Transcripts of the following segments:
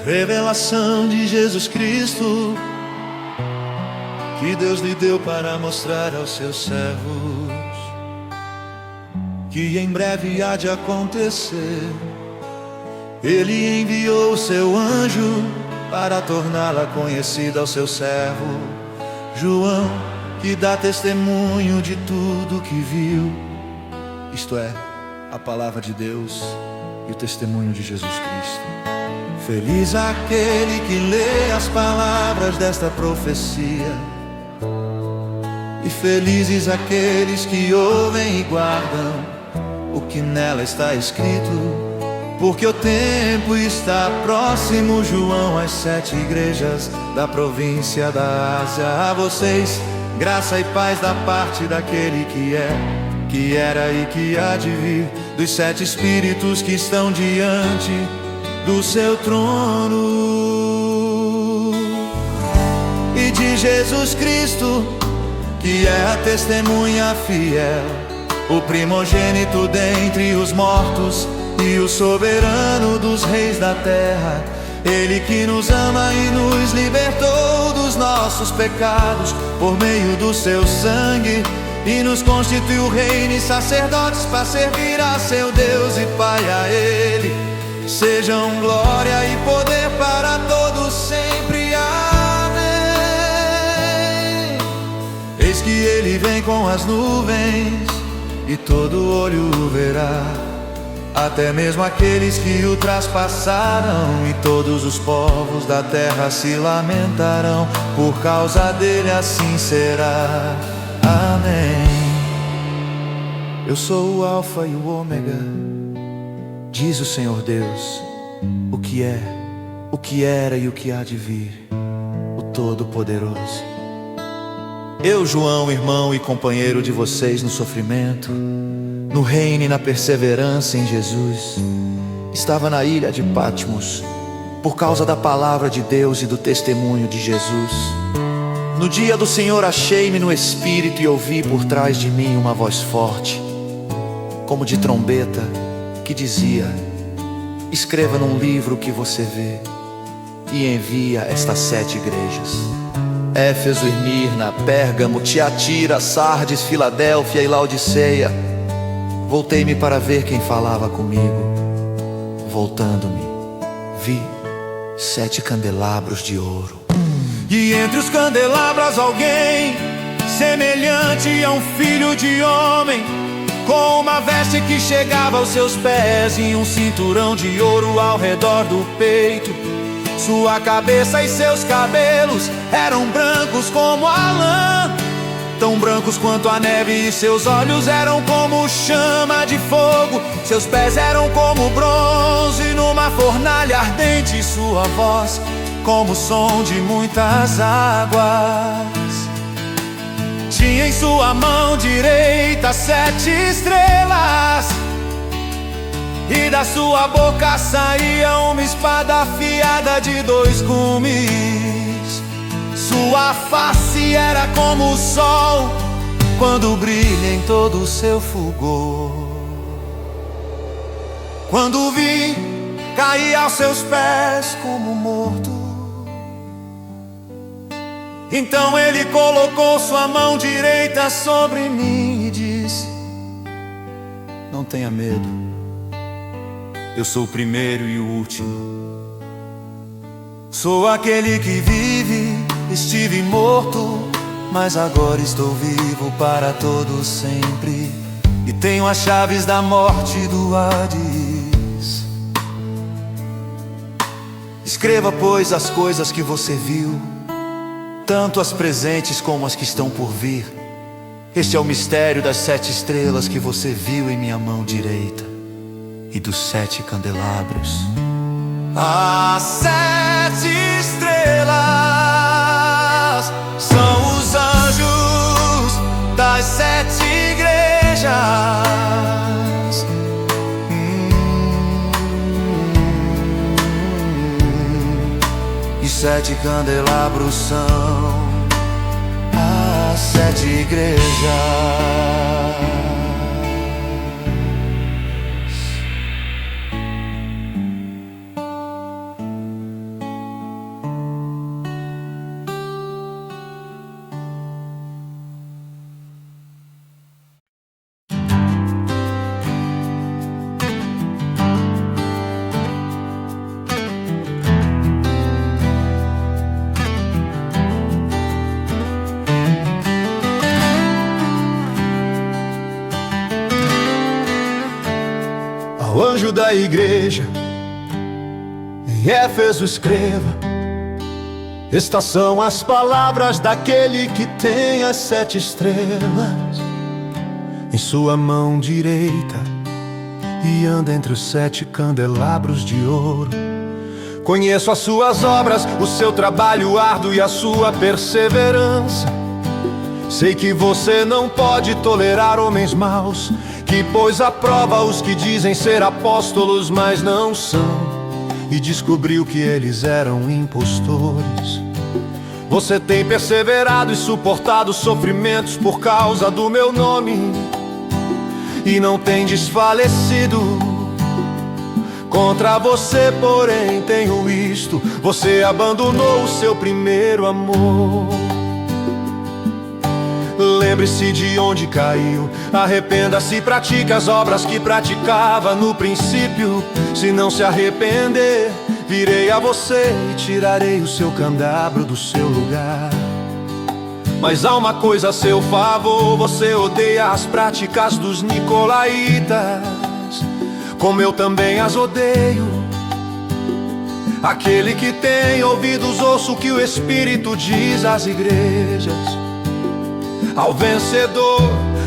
Revelação de Jesus Cristo, que Deus lhe deu para mostrar aos seus servos, que em breve há de acontecer. Ele enviou o seu anjo para torná-la conhecida ao seu servo João, que dá testemunho de tudo que viu, isto é, a palavra de Deus e o testemunho de Jesus Cristo. Feliz aquele que lê as palavras desta profecia, e felizes aqueles que ouvem e guardam o que nela está escrito, porque o tempo está próximo. João às 7 igrejas da província da Ásia. A vocês, graça e paz da parte daquele que é, que era e que há de vir, dos 7 espíritos que estão diante do seu trono, e de Jesus Cristo, que é a testemunha fiel, o primogênito dentre os mortos e o soberano dos reis da terra. Ele que nos ama e nos libertou dos nossos pecados por meio do seu sangue, e nos constituiu reino e sacerdotes para servir a seu Deus e Pai. A Ele sejam glória e poder para todos sempre. Amém. Eis que Ele vem com as nuvens, e todo olho o verá, até mesmo aqueles que o traspassaram, e todos os povos da terra se lamentarão. Por causa dele assim será. Amém. Eu sou o Alfa e o Ômega, diz o Senhor Deus, o que é, o que era e o que há de vir, o Todo-Poderoso. Eu, João, irmão e companheiro de vocês no sofrimento, no reino e na perseverança em Jesus, estava na ilha de Patmos por causa da palavra de Deus e do testemunho de Jesus. No dia do Senhor achei-me no Espírito e ouvi por trás de mim uma voz forte, como de trombeta, que dizia: escreva num livro o que você vê e envia estas 7 igrejas: Éfeso, Esmirna, Pérgamo, Tiatira, Sardes, Filadélfia e Laodiceia. Voltei-me para ver quem falava comigo. Voltando-me, vi 7 candelabros de ouro, e entre os candelabros alguém semelhante a um filho de homem, com uma veste que chegava aos seus pés e um cinturão de ouro ao redor do peito. Sua cabeça e seus cabelos eram brancos como a lã, tão brancos quanto a neve, e seus olhos eram como chama de fogo. Seus pés eram como bronze numa fornalha ardente, e sua voz como o som de muitas águas. Tinha em sua mão direita 7 estrelas, e da sua boca saía uma espada afiada de 2 gumes. Sua face era como o sol quando brilha em todo o seu fulgor. Quando o vi, caí aos seus pés como morto. Então ele colocou sua mão direita sobre mim e disse: não tenha medo, eu sou o primeiro e o último. Sou aquele que vive, estive morto, mas agora estou vivo para todo sempre, e tenho as chaves da morte e do Hades. Escreva, pois, as coisas que você viu, tanto as presentes como as que estão por vir. Este é o mistério das 7 estrelas que você viu em minha mão direita, e dos 7 candelabros. As 7 estrelas são os anjos das 7 igrejas. 7 candelabros são as 7 igrejas. Ao anjo da igreja em Éfeso escreva: estas são as palavras daquele que tem as 7 estrelas em sua mão direita e anda entre os 7 candelabros de ouro. Conheço as suas obras, o seu trabalho árduo e a sua perseverança. Sei que você não pode tolerar homens maus, que pôs à prova os que dizem ser apóstolos, mas não são, e descobriu que eles eram impostores. Você tem perseverado e suportado sofrimentos por causa do meu nome, e não tem desfalecido. Contra você, porém, tenho isto: você abandonou o seu primeiro amor. Lembre-se de onde caiu, arrependa-se e pratique as obras que praticava no princípio. Se não se arrepender, virei a você e tirarei o seu candelabro do seu lugar. Mas há uma coisa a seu favor: você odeia as práticas dos nicolaítas, como eu também as odeio. Aquele que tem ouvidos, ouça o que o Espírito diz às igrejas. Ao vencedor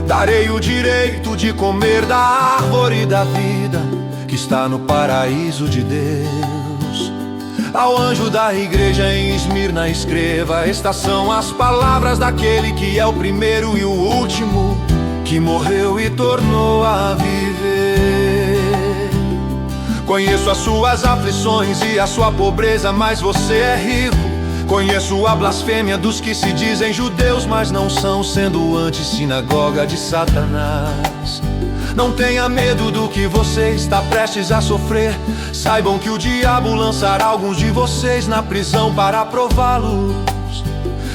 darei o direito de comer da árvore da vida que está no paraíso de Deus. Ao anjo da igreja em Esmirna escreva: estas são as palavras daquele que é o primeiro e o último, que morreu e tornou a viver. Conheço as suas aflições e a sua pobreza, mas você é rico. Conheço a blasfêmia dos que se dizem judeus, mas não são, sendo antissinagoga de Satanás. Não tenha medo do que você está prestes a sofrer. Saibam que o diabo lançará alguns de vocês na prisão para prová-los,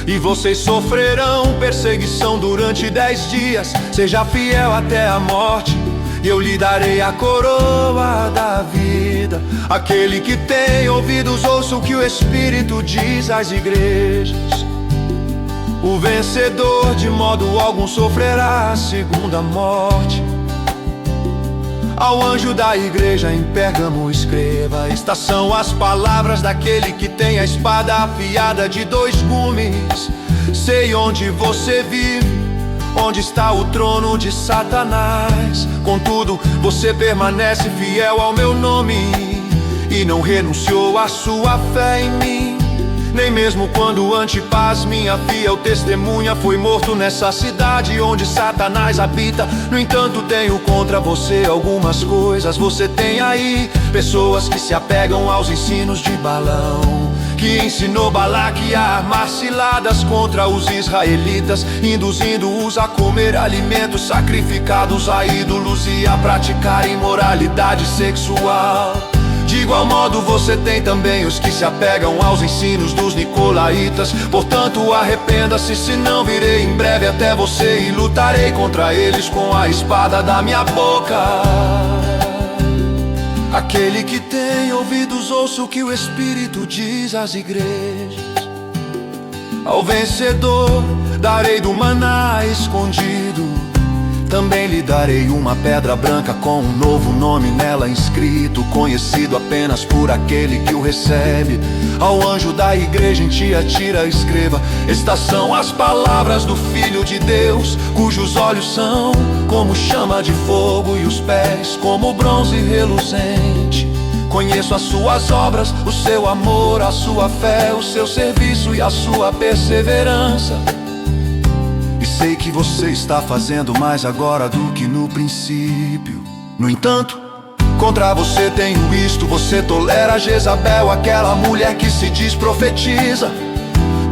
e vocês sofrerão perseguição durante 10 dias. Seja fiel até a morte, e eu lhe darei a coroa da vida. Aquele que tem ouvidos, ouça o que o Espírito diz às igrejas. O vencedor de modo algum sofrerá a segunda morte. Ao anjo da igreja em Pérgamo escreva: estas são as palavras daquele que tem a espada afiada de 2 gumes. Sei onde você vive, onde está o trono de Satanás. Contudo, você permanece fiel ao meu nome e não renunciou à sua fé em mim. Nem mesmo quando Antipas, minha fiel testemunha, foi morto nessa cidade onde Satanás habita. No entanto, tenho contra você algumas coisas. Você tem aí pessoas que se apegam aos ensinos de Balaão, que ensinou Balaque a armar ciladas contra os israelitas, induzindo-os a comer alimentos sacrificados a ídolos e a praticar imoralidade sexual. De igual modo você tem também os que se apegam aos ensinos dos nicolaítas. Portanto, arrependa-se, senão virei em breve até você e lutarei contra eles com a espada da minha boca. Aquele que tem ouvidos, ouça o que o Espírito diz às igrejas. Ao vencedor darei do maná escondido. Também lhe darei uma pedra branca com um novo nome nela inscrito, conhecido apenas por aquele que o recebe. Ao anjo da igreja em Tiatira escreva: estas são as palavras do Filho de Deus, cujos olhos são como chama de fogo e os pés como bronze reluzente. Conheço as suas obras, o seu amor, a sua fé, o seu serviço e a sua perseverança. E sei que você está fazendo mais agora do que no princípio. No entanto, Contra você tenho isto, você tolera Jezabel, aquela mulher que se diz profetiza.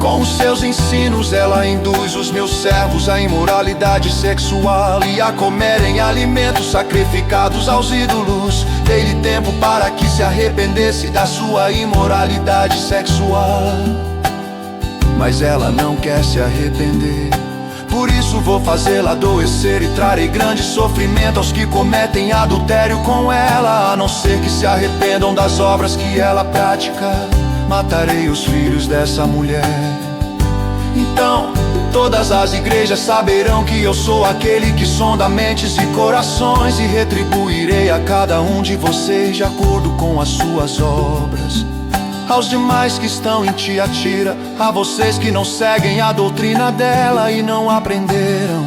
Com os seus ensinos ela induz os meus servos à imoralidade sexual e a comerem alimentos sacrificados aos ídolos. Dei-lhe tempo para que se arrependesse da sua imoralidade sexual, mas ela não quer se arrepender. Por isso vou fazê-la adoecer e trarei grande sofrimento aos que cometem adultério com ela, a não ser que se arrependam das obras que ela pratica. Matarei os filhos dessa mulher. Então todas as igrejas saberão que eu sou aquele que sonda mentes e corações, e retribuirei a cada um de vocês de acordo com as suas obras. Aos demais que estão em Tiatira, a vocês que não seguem a doutrina dela e não aprenderam,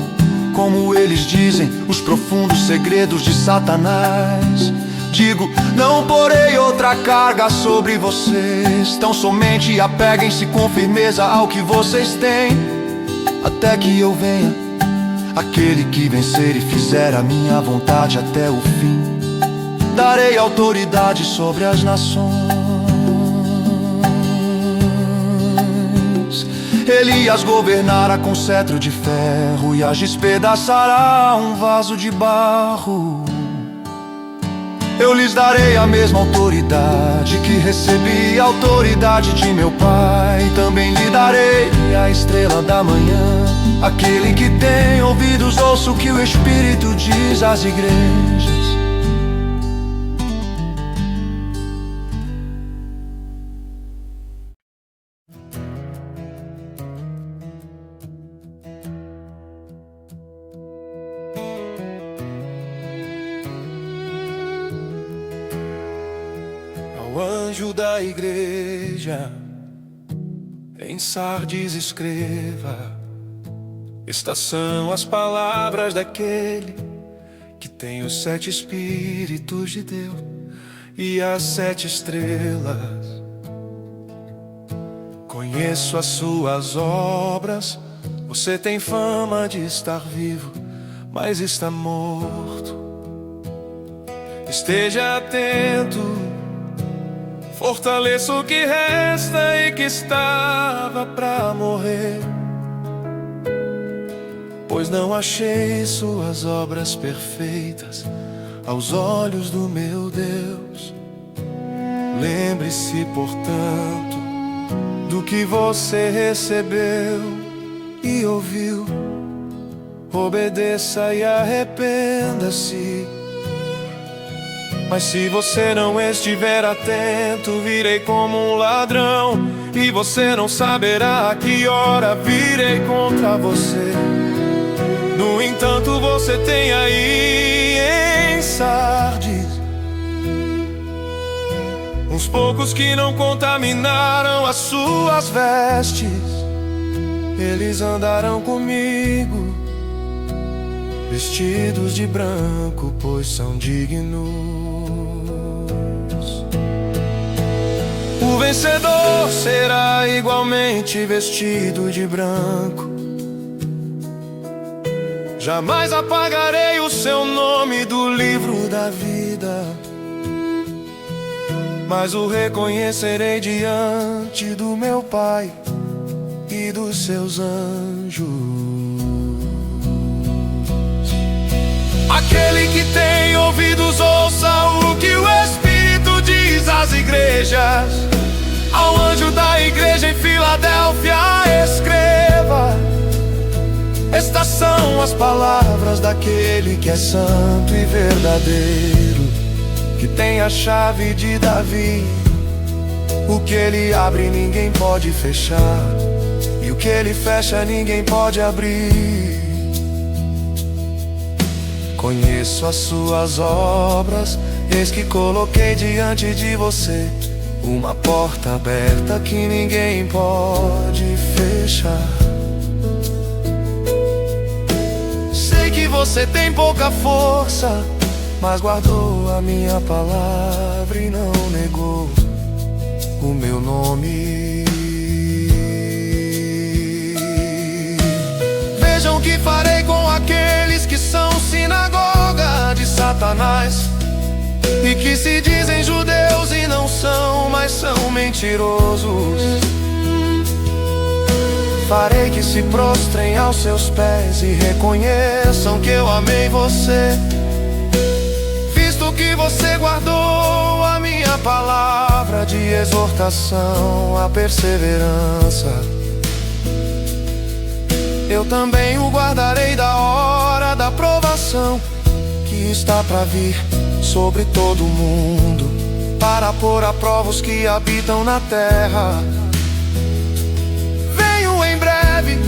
como eles dizem, os profundos segredos de Satanás, digo, não porei outra carga sobre vocês. Tão somente apeguem-se com firmeza ao que vocês têm, até que eu venha. Aquele que vencer e fizer a minha vontade até o fim, darei autoridade sobre as nações. Ele as governará com cetro de ferro e as despedaçará um vaso de barro. Eu lhes darei a mesma autoridade que recebi, a autoridade de meu Pai. Também lhe darei a estrela da manhã. Aquele que tem ouvidos, ouça o que o Espírito diz às igrejas. Ao anjo da igreja em Sardes escreva: estas são as palavras daquele que tem os 7 Espíritos de Deus e as 7 estrelas. Conheço as suas obras, você tem fama de estar vivo, mas está morto. Esteja atento, fortaleça o que resta e que estava pra morrer, pois não achei suas obras perfeitas aos olhos do meu Deus. Lembre-se, portanto, do que você recebeu e ouviu, obedeça e arrependa-se. Mas se você não estiver atento, virei como um ladrão, e você não saberá a que hora virei contra você. No entanto, você tem aí em Sardes uns poucos que não contaminaram as suas vestes. Eles andarão comigo, vestidos de branco, pois são dignos. O vencedor será igualmente vestido de branco. Jamais apagarei o seu nome do livro da vida, mas o reconhecerei diante do meu Pai e dos seus anjos. Aquele que tem ouvidos, ouça o que o Espírito diz às igrejas. Ao anjo da igreja em Filadélfia escreva: estas são as palavras daquele que é santo e verdadeiro, que tem a chave de Davi. O que ele abre ninguém pode fechar, e o que ele fecha ninguém pode abrir. Conheço as suas obras, eis que coloquei diante de você uma porta aberta que ninguém pode fechar. Sei que você tem pouca força, mas guardou a minha palavra e não negou o meu nome. Vejam o que farei com aqueles que são sinagoga de Satanás. e que se dizem judeus e não são, mas são mentirosos. Farei que se prostrem aos seus pés e reconheçam que eu amei você, visto que você guardou a minha palavra de exortação, a perseverança. Eu também o guardarei da hora da provação que está para vir sobre todo o mundo, para pôr à prova os que habitam na terra. Venho em breve,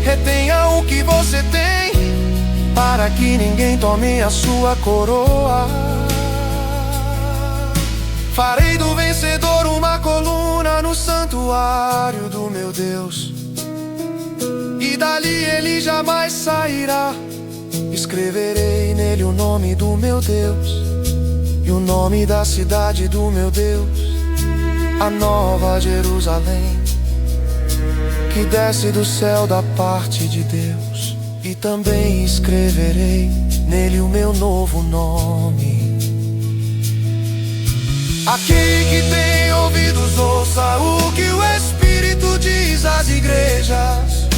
retenha o que você tem, para que ninguém tome a sua coroa. Farei do vencedor uma coluna no santuário do meu Deus, e dali ele jamais sairá. Escreverei nele o nome do meu Deus e o nome da cidade do meu Deus, a nova Jerusalém, que desce do céu da parte de Deus. E também escreverei nele o meu novo nome. Aquele que tem ouvidos ouça o que o Espírito diz às igrejas.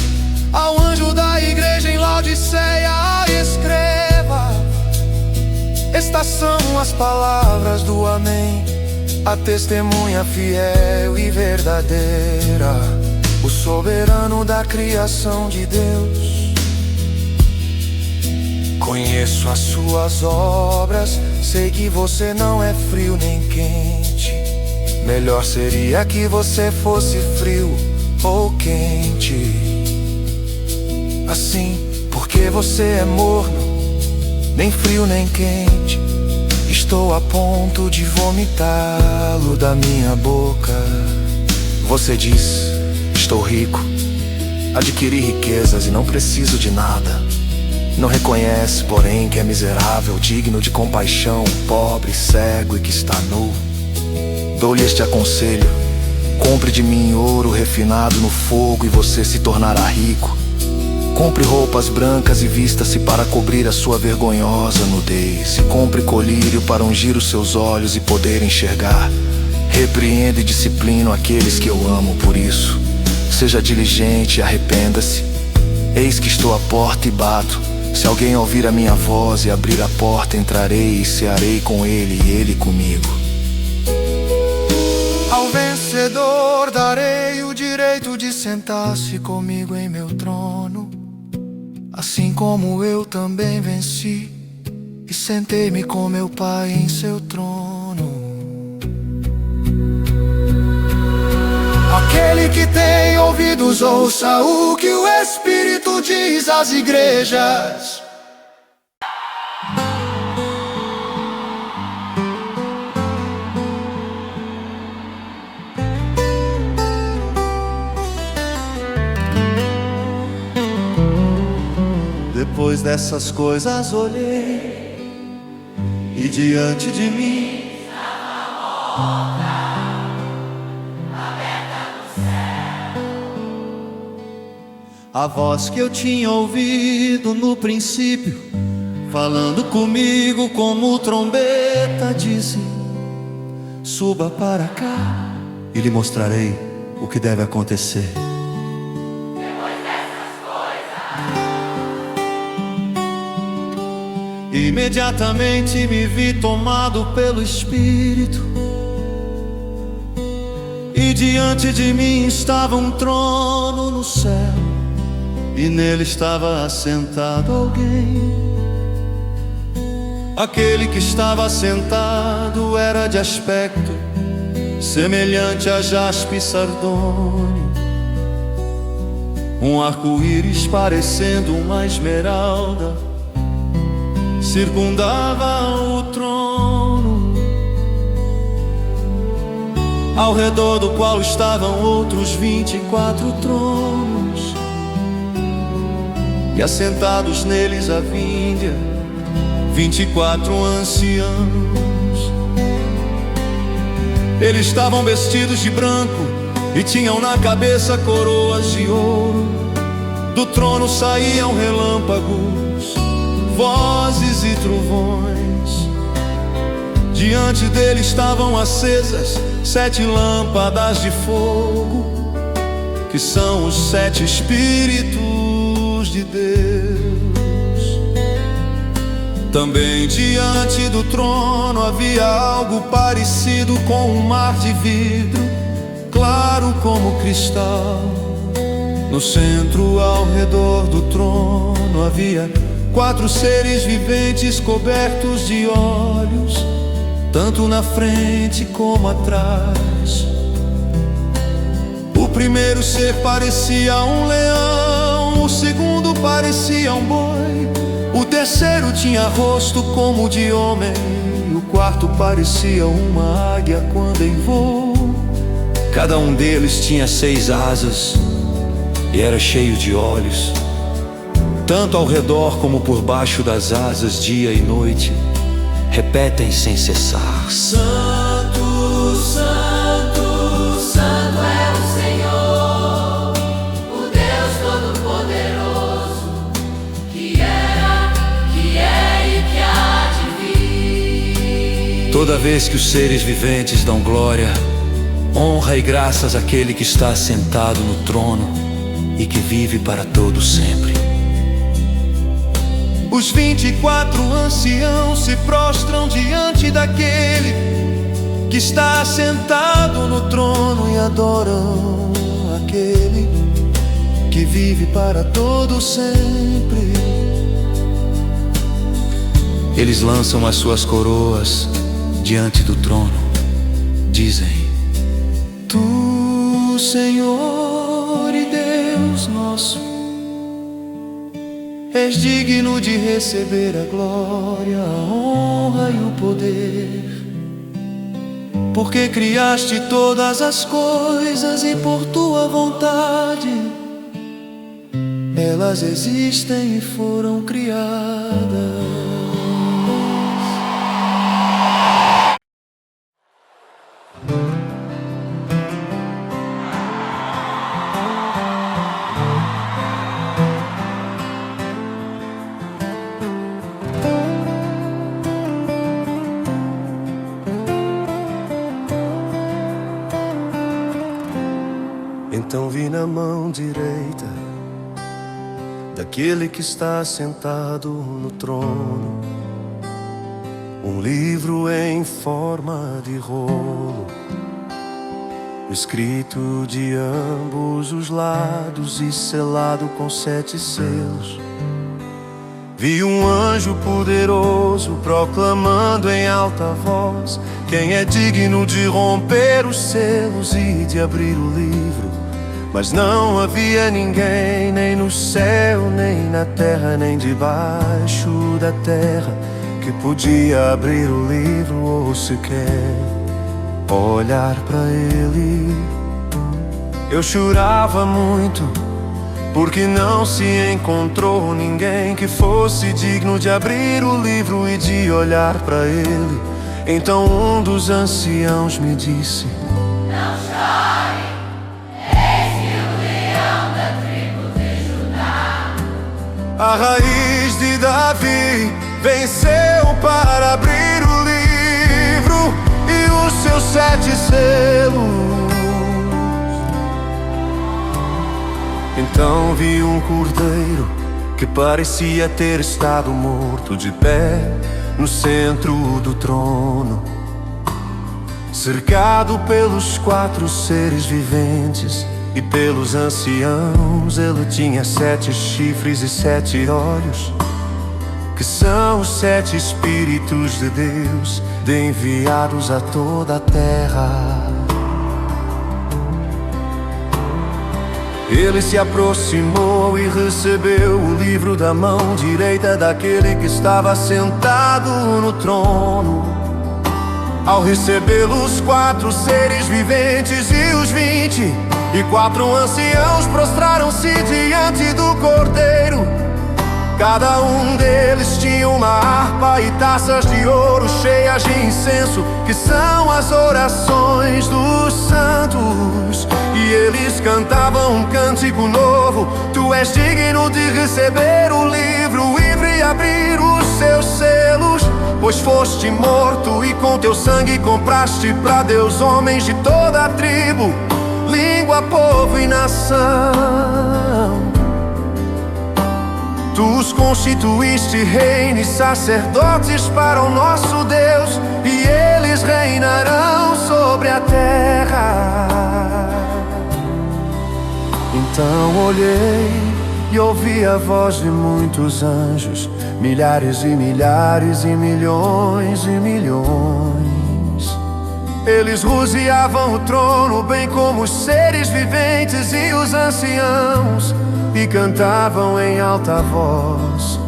Ao anjo da igreja em Laodiceia escreva: estas são as palavras do Amém, a testemunha fiel e verdadeira, o soberano da criação de Deus. Conheço as suas obras, sei que você não é frio nem quente. Melhor seria que você fosse frio ou quente. Assim, porque você é morno, nem frio nem quente, estou a ponto de vomitá-lo da minha boca. Você diz: estou rico, adquiri riquezas e não preciso de nada. Não reconhece, porém, que é miserável, digno de compaixão, pobre, cego e que está nu. Dou-lhe este aconselho: compre de mim ouro refinado no fogo e você se tornará rico. Compre roupas brancas e vista-se para cobrir a sua vergonhosa nudez. E compre colírio para ungir os seus olhos e poder enxergar. Repreenda e disciplino aqueles que eu amo, por isso seja diligente e arrependa-se. Eis que estou à porta e bato. Se alguém ouvir a minha voz e abrir a porta, entrarei e cearei com ele e ele comigo. Ao vencedor darei o direito de sentar-se comigo em meu trono, assim como eu também venci e sentei-me com meu Pai em seu trono. Aquele que tem ouvidos ouça o que o Espírito diz às igrejas. Depois dessas coisas olhei, e diante de mim a voz que eu tinha ouvido no princípio, falando comigo como trombeta, disse: suba para cá e lhe mostrarei o que deve acontecer. Imediatamente me vi tomado pelo Espírito, e diante de mim estava um trono no céu, e nele estava assentado alguém. Aquele que estava sentado era de aspecto semelhante a jaspe e sardônio, um arco-íris parecendo uma esmeralda circundava o trono, ao redor do qual estavam outros 24 tronos, e assentados neles havia 24 anciãos. Eles estavam vestidos de branco e tinham na cabeça coroas de ouro. Do trono saíam relâmpagos, vozes e trovões. Diante dele estavam acesas 7 lâmpadas de fogo, que são os 7 Espíritos de Deus. Também diante do trono havia algo parecido com um mar de vidro, claro como cristal. No centro, ao redor do trono, havia 4 seres viventes cobertos de olhos, tanto na frente como atrás. O primeiro ser parecia um leão, o segundo parecia um boi, o terceiro tinha rosto como de homem, o quarto parecia uma águia quando em voo. Cada um deles tinha 6 asas e era cheio de olhos, tanto ao redor como por baixo das asas, dia e noite, repetem sem cessar: Santo, Santo, Santo é o Senhor, o Deus Todo-Poderoso, que era, que é e que há de vir. Toda vez que os seres viventes dão glória, honra e graças àquele que está sentado no trono e que vive para todo sempre, os 24 anciãos se prostram diante daquele que está sentado no trono e adoram aquele que vive para todo sempre. Eles lançam as suas coroas diante do trono, dizem: Tu, Senhor e Deus nosso, és digno de receber a glória, a honra e o poder, porque criaste todas as coisas e por tua vontade elas existem e foram criadas. Então vi na mão direita daquele que está sentado no trono um livro em forma de rolo, escrito de ambos os lados e selado com 7 selos. Vi um anjo poderoso proclamando em alta voz: quem é digno de romper os selos e de abrir o livro? Mas não havia ninguém, nem no céu, nem na terra, nem debaixo da terra, que podia abrir o livro ou sequer olhar para ele. Eu chorava muito, porque não se encontrou ninguém que fosse digno de abrir o livro e de olhar para ele. Então um dos anciãos me disse: Não chore, eis que o leão da tribo de Judá, a raiz de Davi, venceu para abrir o livro e os seus 7 selos. Então vi um cordeiro que parecia ter estado morto, de pé no centro do trono, cercado pelos 4 seres viventes e pelos anciãos. Ele tinha 7 chifres e 7 olhos, que são os 7 Espíritos de Deus, enviados a toda a terra. Ele se aproximou e recebeu o livro da mão direita daquele que estava sentado no trono. Ao recebê-lo, os 4 seres viventes e os 24 anciãos prostraram-se diante do Cordeiro. Cada um deles tinha uma harpa e taças de ouro cheias de incenso, que são as orações dos santos. E eles cantavam um cântico novo: Tu és digno de receber o livro e abrir os seus selos. pois foste morto e com teu sangue compraste pra Deus homens de toda a tribo, língua, povo e nação. Tu os constituíste reino e sacerdotes para o nosso Deus, e eles reinarão sobre a terra. Então olhei e ouvi a voz de muitos anjos, milhares e milhares e milhões e milhões. Eles rodeavam o trono, bem como os seres viventes e os anciãos, e cantavam em alta voz: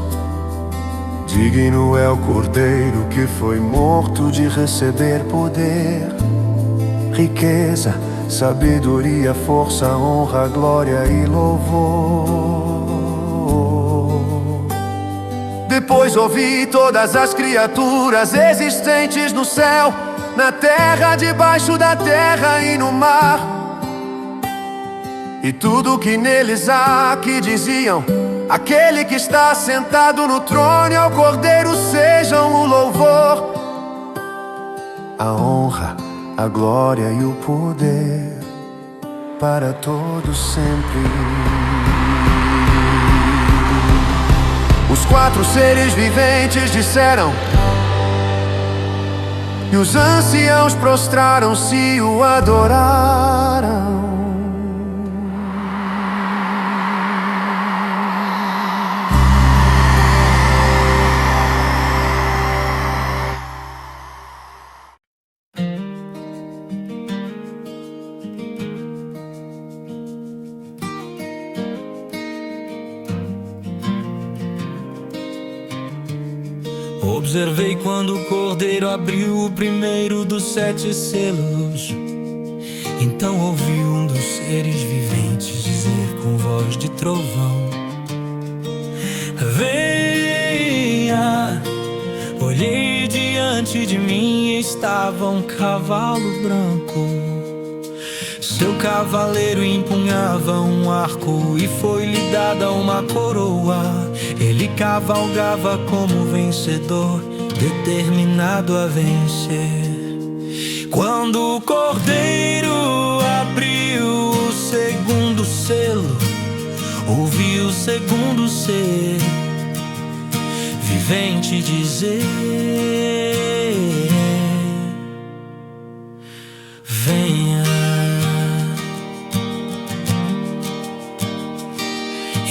digno é o Cordeiro que foi morto de receber poder, riqueza, sabedoria, força, honra, glória e louvor. Depois ouvi todas as criaturas existentes no céu, na terra, debaixo da terra e no mar, e tudo que neles há, que diziam: aquele que está sentado no trono e ao Cordeiro sejam o louvor, a honra, a glória e o poder para todos sempre. Os quatro seres viventes disseram, e os anciãos prostraram-se e o adoraram. Observei quando o Cordeiro abriu o primeiro dos 7 selos. Então ouvi um dos seres viventes dizer com voz de trovão: venha. Olhei diante de mim e estava um cavalo branco. Seu cavaleiro empunhava um arco e foi-lhe dada uma coroa. Ele cavalgava como vencedor, determinado a vencer. Quando o Cordeiro abriu o segundo selo, ouvi o segundo ser vivente dizer: venha.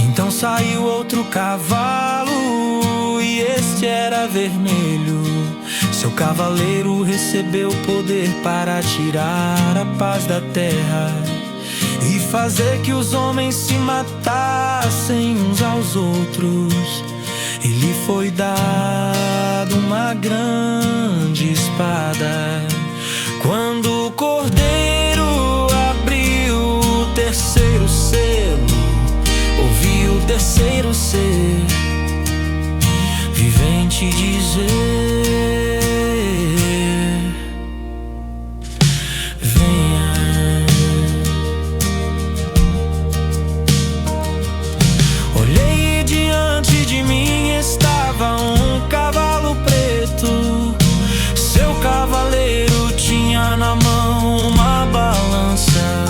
Então saiu outro cavalo, e este era vermelho. Seu cavaleiro recebeu poder para tirar a paz da terra e fazer que os homens se matassem uns aos outros. E lhe foi dado uma grande espada. Quando o Cordeiro abriu o terceiro selo, ouvi o terceiro ser vivente dizer: venha. Olhei e diante de mim estava um cavalo preto. Seu cavaleiro tinha na mão uma balança.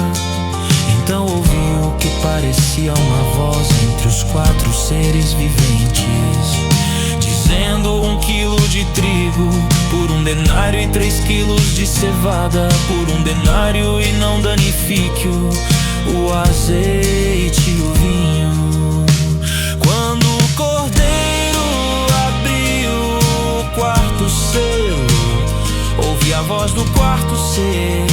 Então ouvi o que parecia uma voz entre os 4 seres viventes, dizendo: 1 quilo de trigo por 1 denário e 3 quilos de cevada por 1 denário, e não danifique o azeite e o vinho. Quando o Cordeiro abriu o 4º selo, ouvi a voz do 4º ser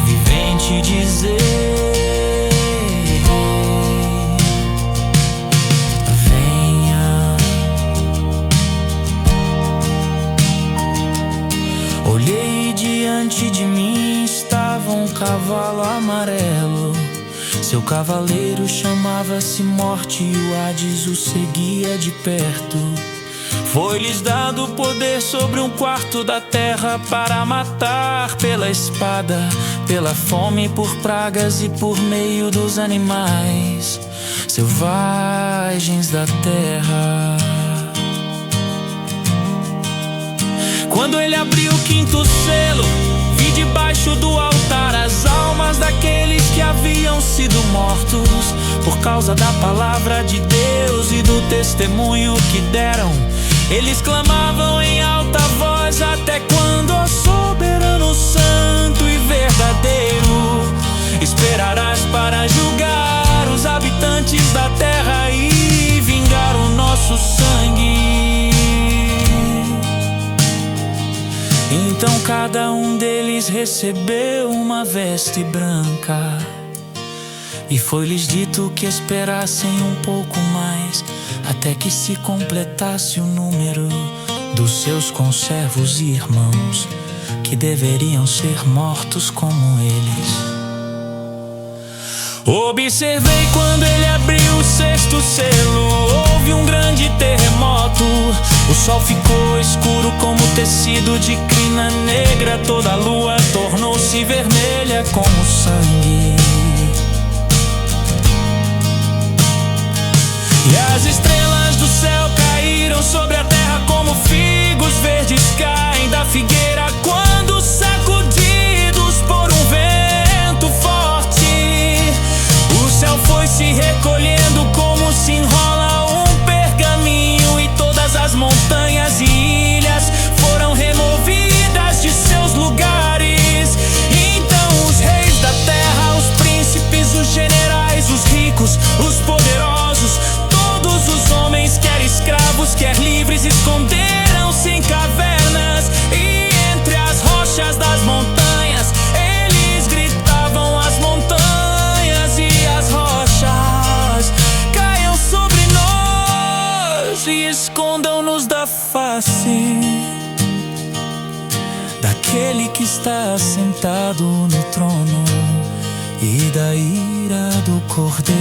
vivente dizer: venha. Olhei e diante de mim estava um cavalo amarelo. Seu cavaleiro chamava-se Morte e o Hades o seguia de perto. Foi-lhes dado poder sobre 1/4 da terra para matar pela espada, pela fome, por pragas e por meio dos animais selvagens da terra. Quando ele abriu o quinto selo, vi debaixo do altar as almas daqueles que haviam sido mortos por causa da palavra de Deus e do testemunho que deram. Eles clamavam em alta voz: até quando, ó soberano, santo e verdadeiro, esperarás para julgar os habitantes da terra e vingar o nosso sangue? Então cada um deles recebeu uma veste branca, e foi-lhes dito que esperassem um pouco mais, até que se completasse o número dos seus conservos e irmãos, que deveriam ser mortos como eles. Observei quando ele abriu o sexto selo, houve um grande terremoto. O sol ficou escuro como tecido de crina negra, toda a lua tornou-se vermelha como sangue, e as estrelas do céu caíram sobre a terra como figos verdes caem da figueira quando sacudidos por um vento forte. O céu foi se recolhendo como se enrola um pergaminho, e todas as montanhas e ilhas foram removidas de seus lugares. Então os reis da terra, os príncipes, os generais, os ricos, os poderosos, todos os homens, quer escravos, quer livres, esconderam-se em cavernas e entre as rochas das montanhas. Eles gritavam às montanhas e às rochas: caiam sobre nós e escondam-nos da face daquele que está sentado no trono e da ira do Cordeiro.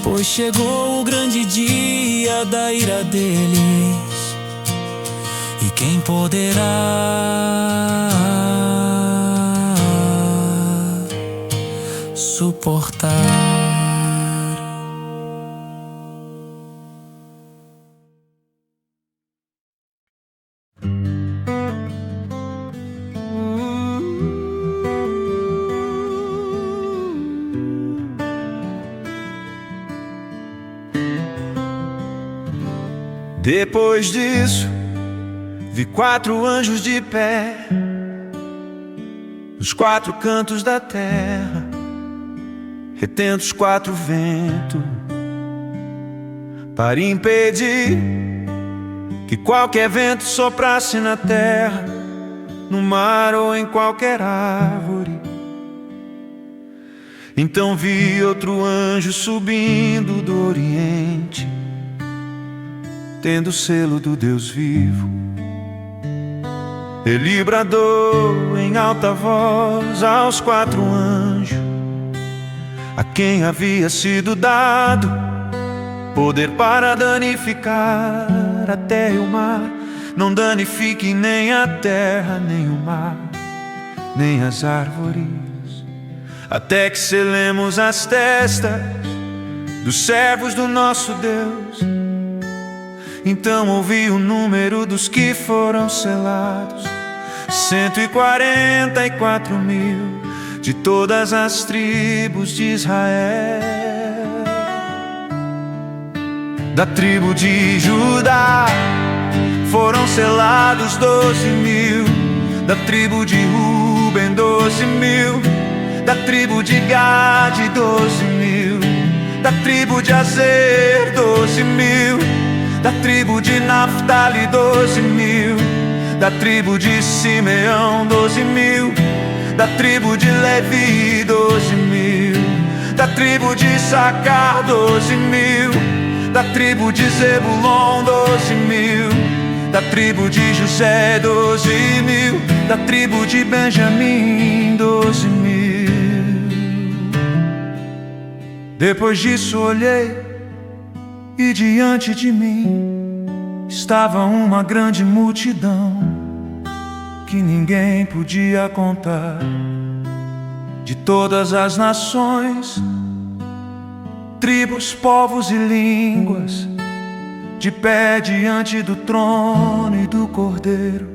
Pois chegou o grande dia da ira deles, e quem poderá suportar? Depois disso, vi 4 anjos de pé nos 4 cantos da terra, retendo os 4 ventos, para impedir que qualquer vento soprasse na terra, no mar ou em qualquer árvore. Então vi outro anjo subindo do oriente, tendo o selo do Deus vivo. Ele bradou em alta voz aos 4 anjos, a quem havia sido dado poder para danificar a terra e o mar. Não danifique nem a terra, nem o mar, nem as árvores, até que selemos as testas dos servos do nosso Deus. Então ouvi o número dos que foram selados: 144.000 de todas as tribos de Israel. Da tribo de Judá foram selados 12.000, da tribo de Ruben 12.000, da tribo de Gade 12.000, da tribo de Azer 12.000, da tribo de Naftali 12.000, da tribo de Simeão 12.000, da tribo de Levi 12.000, da tribo de Issacar 12.000, da tribo de Zebulon 12.000, da tribo de José 12.000, da tribo de Benjamim 12.000. Depois disso olhei, e diante de mim estava uma grande multidão que ninguém podia contar, de todas as nações, tribos, povos e línguas, de pé diante do trono e do Cordeiro,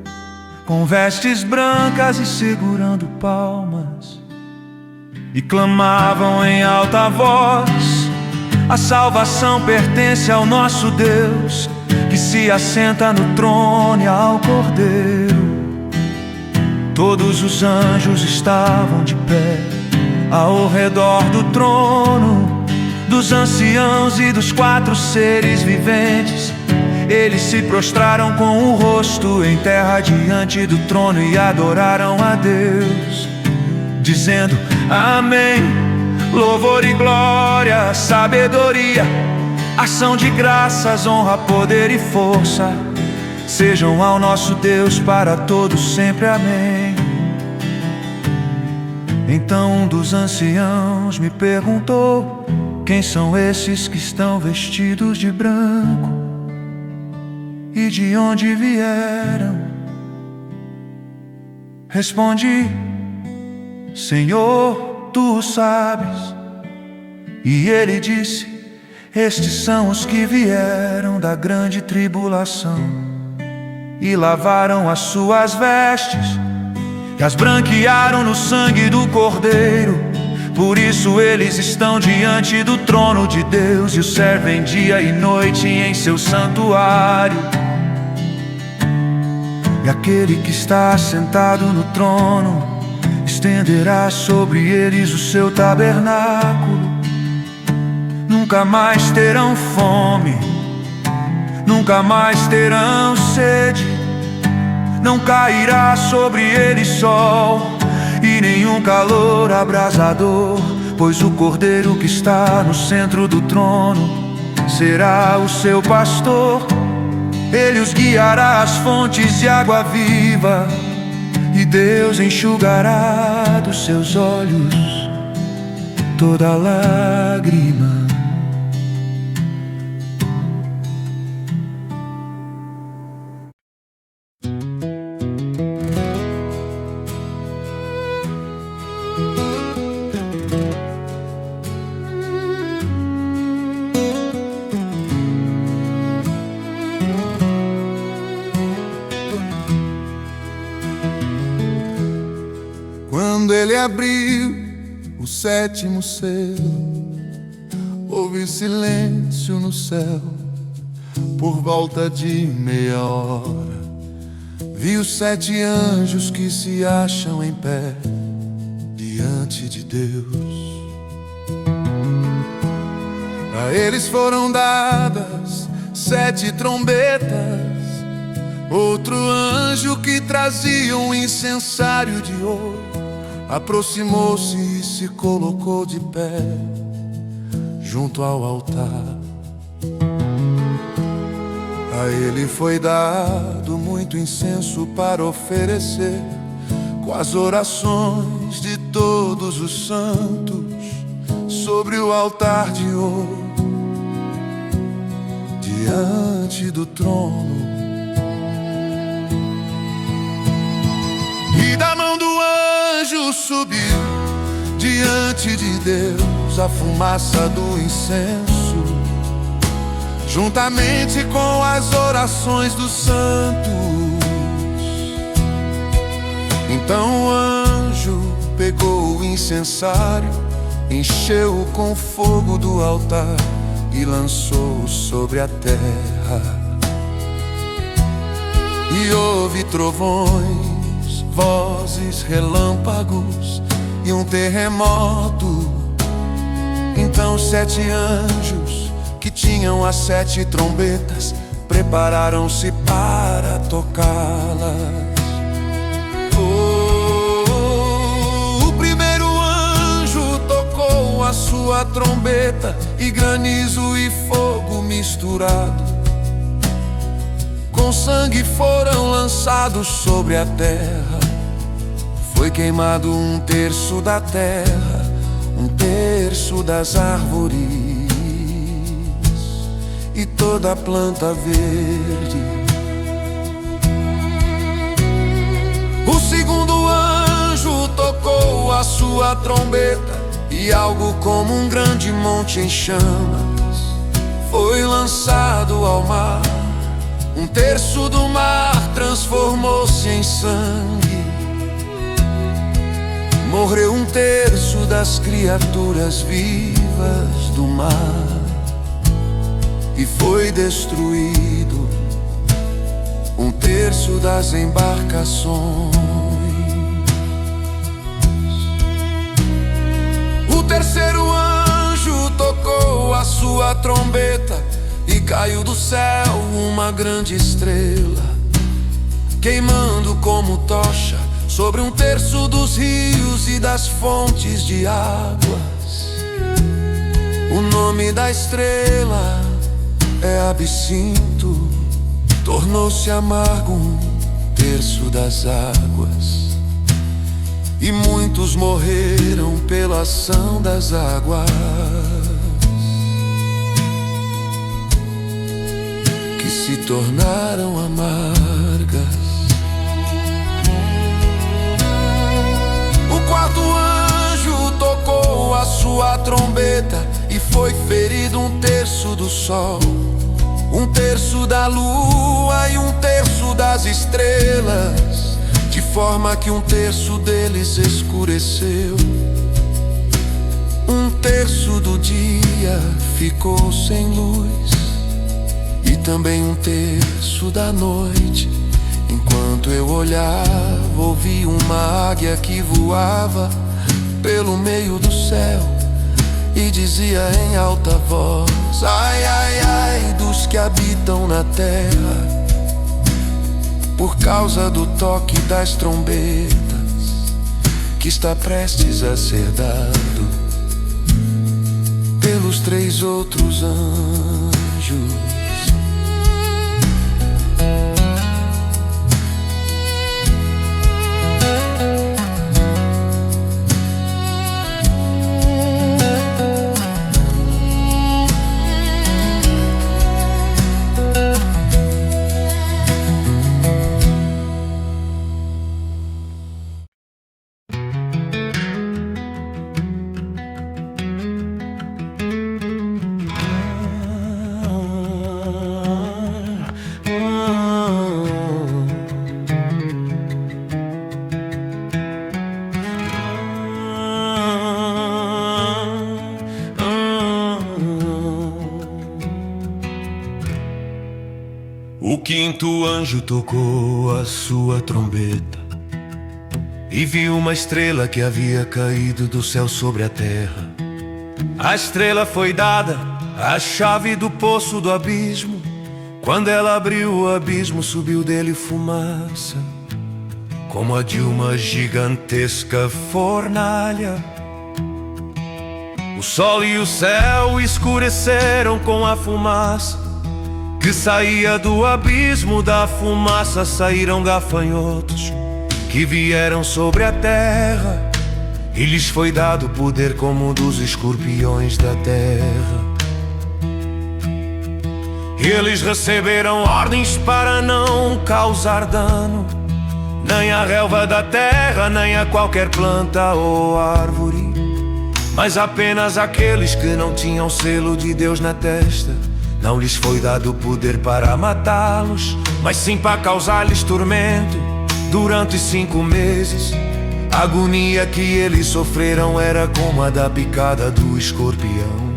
com vestes brancas e segurando palmas, e clamavam em alta voz: a salvação pertence ao nosso Deus, que se assenta no trono e ao Cordeiro. Todos os anjos estavam de pé ao redor do trono, dos anciãos e dos 4 seres viventes. Eles se prostraram com o rosto em terra diante do trono e adoraram a Deus, dizendo: Amém. Louvor e glória, sabedoria, ação de graças, honra, poder e força sejam ao nosso Deus para todos sempre. Amém. Então um dos anciãos me perguntou: quem são esses que estão vestidos de branco? E de onde vieram? Respondi: Senhor, tu o sabes. E ele disse: estes são os que vieram da grande tribulação e lavaram as suas vestes e as branquearam no sangue do Cordeiro. Por isso eles estão diante do trono de Deus e o servem dia e noite em seu santuário. E aquele que está sentado no trono estenderá sobre eles o seu tabernáculo. Nunca mais terão fome, nunca mais terão sede. Não cairá sobre eles sol e nenhum calor abrasador, pois o Cordeiro que está no centro do trono será o seu pastor. Ele os guiará às fontes de água viva, e Deus enxugará dos seus olhos toda lágrima. Quando ele abriu o 7º selo, houve silêncio no céu. Por volta de meia hora, vi os 7 anjos que se acham em pé diante de Deus. A eles foram dadas 7 trombetas. Outro anjo que trazia um incensário de ouro aproximou-se e se colocou de pé junto ao altar. A ele foi dado muito incenso para oferecer, com as orações de todos os santos, sobre o altar de ouro, diante do trono. E da mão do anjo subiu diante de Deus a fumaça do incenso, juntamente com as orações dos santos. Então o anjo pegou o incensário, encheu-o com fogo do altar e lançou-o sobre a terra. E houve trovões, vozes, relâmpagos e um terremoto. Então 7 anjos que tinham as 7 trombetas prepararam-se para tocá-las. O primeiro anjo tocou a sua trombeta e granizo e fogo misturado com sangue foram lançados sobre a terra. Foi queimado 1/3 da terra, 1/3 das árvores e toda a planta verde. O segundo anjo tocou a sua trombeta e algo como um grande monte em chamas foi lançado ao mar. Um terço do mar transformou-se em sangue. Morreu um terço das criaturas vivas do mar. E foi destruído um terço das embarcações. O terceiro anjo tocou a sua trombeta e caiu do céu uma grande estrela, queimando como tocha sobre um terço dos rios e das fontes de águas. O nome da estrela é Absinto. Tornou-se amargo um terço das águas, e muitos morreram pela ação das águas, que se tornaram amargas. O quarto anjo tocou a sua trombeta e foi ferido um terço do sol, um terço da lua e um terço das estrelas, de forma que um terço deles escureceu. Um terço do dia ficou sem luz, e também um terço da noite. Enquanto eu olhava, ouvi uma águia que voava pelo meio do céu e dizia em alta voz: ai, ai, ai dos que habitam na terra, por causa do toque das trombetas que está prestes a ser dado pelos 3 outros anjos. O quinto anjo tocou a sua trombeta e viu uma estrela que havia caído do céu sobre a terra. A estrela foi dada a chave do poço do abismo. Quando ela abriu o abismo, subiu dele fumaça, como a de uma gigantesca fornalha. O sol e o céu escureceram com a fumaça que saía do abismo. Da fumaça saíram gafanhotos que vieram sobre a terra, e lhes foi dado poder como dos escorpiões da terra. Eles receberam ordens para não causar dano, nem à relva da terra, nem a qualquer planta ou árvore, mas apenas àqueles que não tinham selo de Deus na testa. Não lhes foi dado poder para matá-los, mas sim para causar-lhes tormento durante 5 meses. A agonia que eles sofreram era como a da picada do escorpião.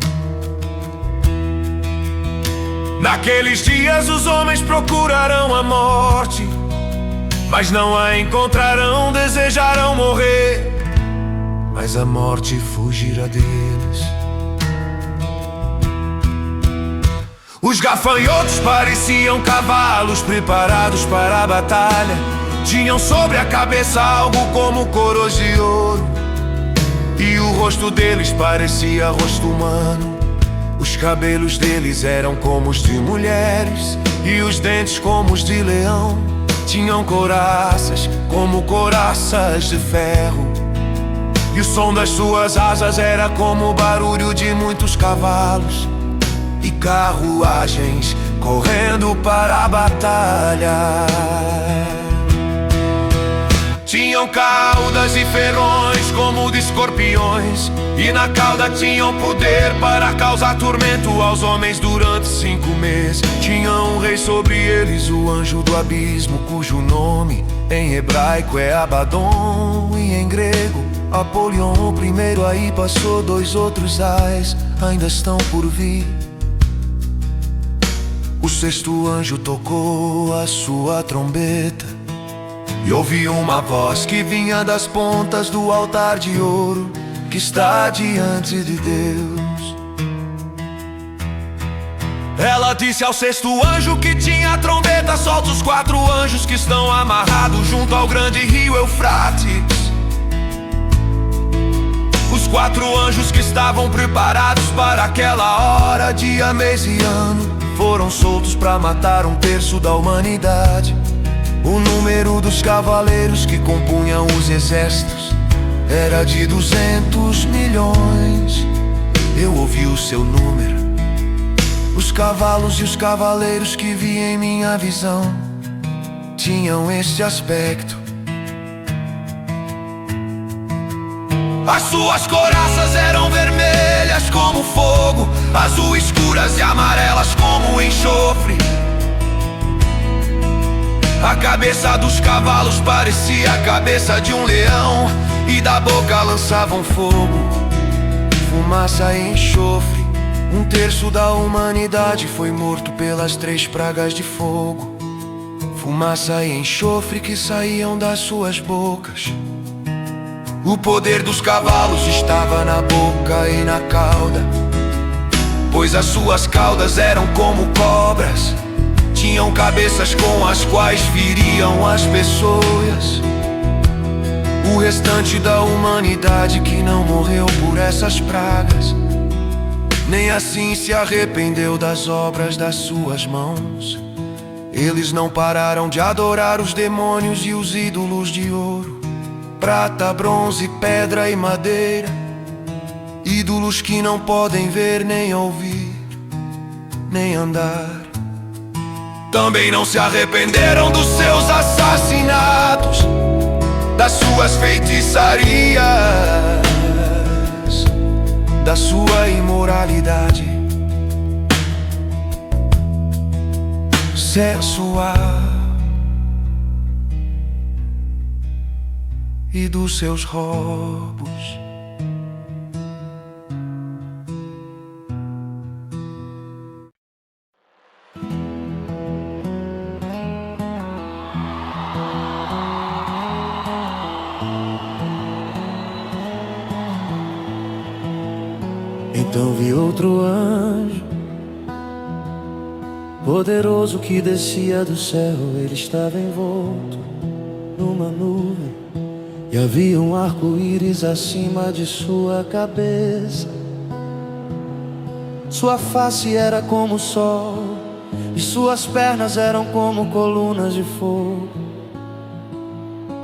Naqueles dias os homens procurarão a morte, mas não a encontrarão. Desejarão morrer, mas a morte fugirá deles. Os gafanhotos pareciam cavalos preparados para a batalha. Tinham sobre a cabeça algo como coroas de ouro, e o rosto deles parecia rosto humano. Os cabelos deles eram como os de mulheres, e os dentes como os de leão. Tinham couraças como couraças de ferro, e o som das suas asas era como o barulho de muitos cavalos e carruagens correndo para a batalha. Tinham caudas e ferrões como de escorpiões, e na cauda tinham poder para causar tormento aos homens durante 5 meses. Tinha um rei sobre eles, o anjo do abismo, cujo nome em hebraico é Abaddon, e em grego Apolion. O primeiro aí passou, 2 outros ais ainda estão por vir. O 6º anjo tocou a sua trombeta, e ouvi uma voz que vinha das pontas do altar de ouro que está diante de Deus. Ela disse ao 6º anjo que tinha a trombeta: solta os 4 anjos que estão amarrados junto ao grande rio Eufrates. Os 4 anjos que estavam preparados para aquela hora, dia, mês e ano, foram soltos para matar 1/3 da humanidade. O número dos cavaleiros que compunham os exércitos era de 200 milhões. Eu ouvi o seu número. Os cavalos e os cavaleiros que vi em minha visão tinham este aspecto. As suas couraças eram vermelhas como fogo, azul escuras e amarelas como enxofre. A cabeça dos cavalos parecia a cabeça de um leão, e da boca lançavam fogo, fumaça e enxofre. 1/3 da humanidade foi morto pelas 3 pragas de fogo, fumaça e enxofre que saíam das suas bocas. O poder dos cavalos estava na boca e na cauda, pois as suas caudas eram como cobras, tinham cabeças com as quais feriam as pessoas. O restante da humanidade que não morreu por essas pragas, nem assim se arrependeu das obras das suas mãos. Eles não pararam de adorar os demônios e os ídolos de ouro, prata, bronze, pedra e madeira, ídolos que não podem ver, nem ouvir, nem andar. Também não se arrependeram dos seus assassinatos, das suas feitiçarias, da sua imoralidade sexual e dos seus roubos. Então vi outro anjo, poderoso, que descia do céu. Ele estava envolto numa nuvem, e havia um arco-íris acima de sua cabeça. Sua face era como o sol, e suas pernas eram como colunas de fogo.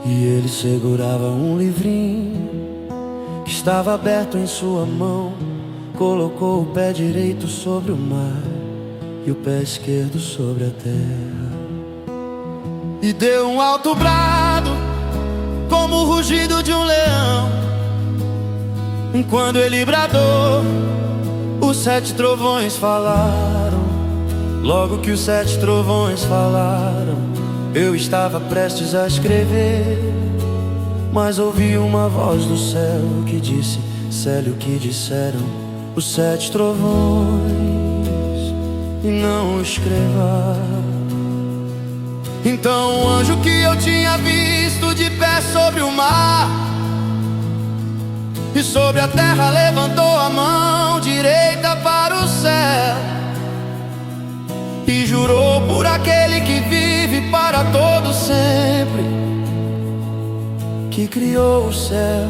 E ele segurava um livrinho que estava aberto em sua mão. Colocou o pé direito sobre o mar e o pé esquerdo sobre a terra, e deu um alto brado como o rugido de um leão. Quando ele bradou, os 7 trovões falaram. Logo que os 7 trovões falaram, eu estava prestes a escrever, mas ouvi uma voz do céu que disse: Célio, o que disseram os 7 trovões, e não escreva. Então o anjo que eu tinha visto de pé sobre o mar e sobre a terra levantou a mão direita para o céu e jurou por aquele que vive para todo sempre, que criou o céu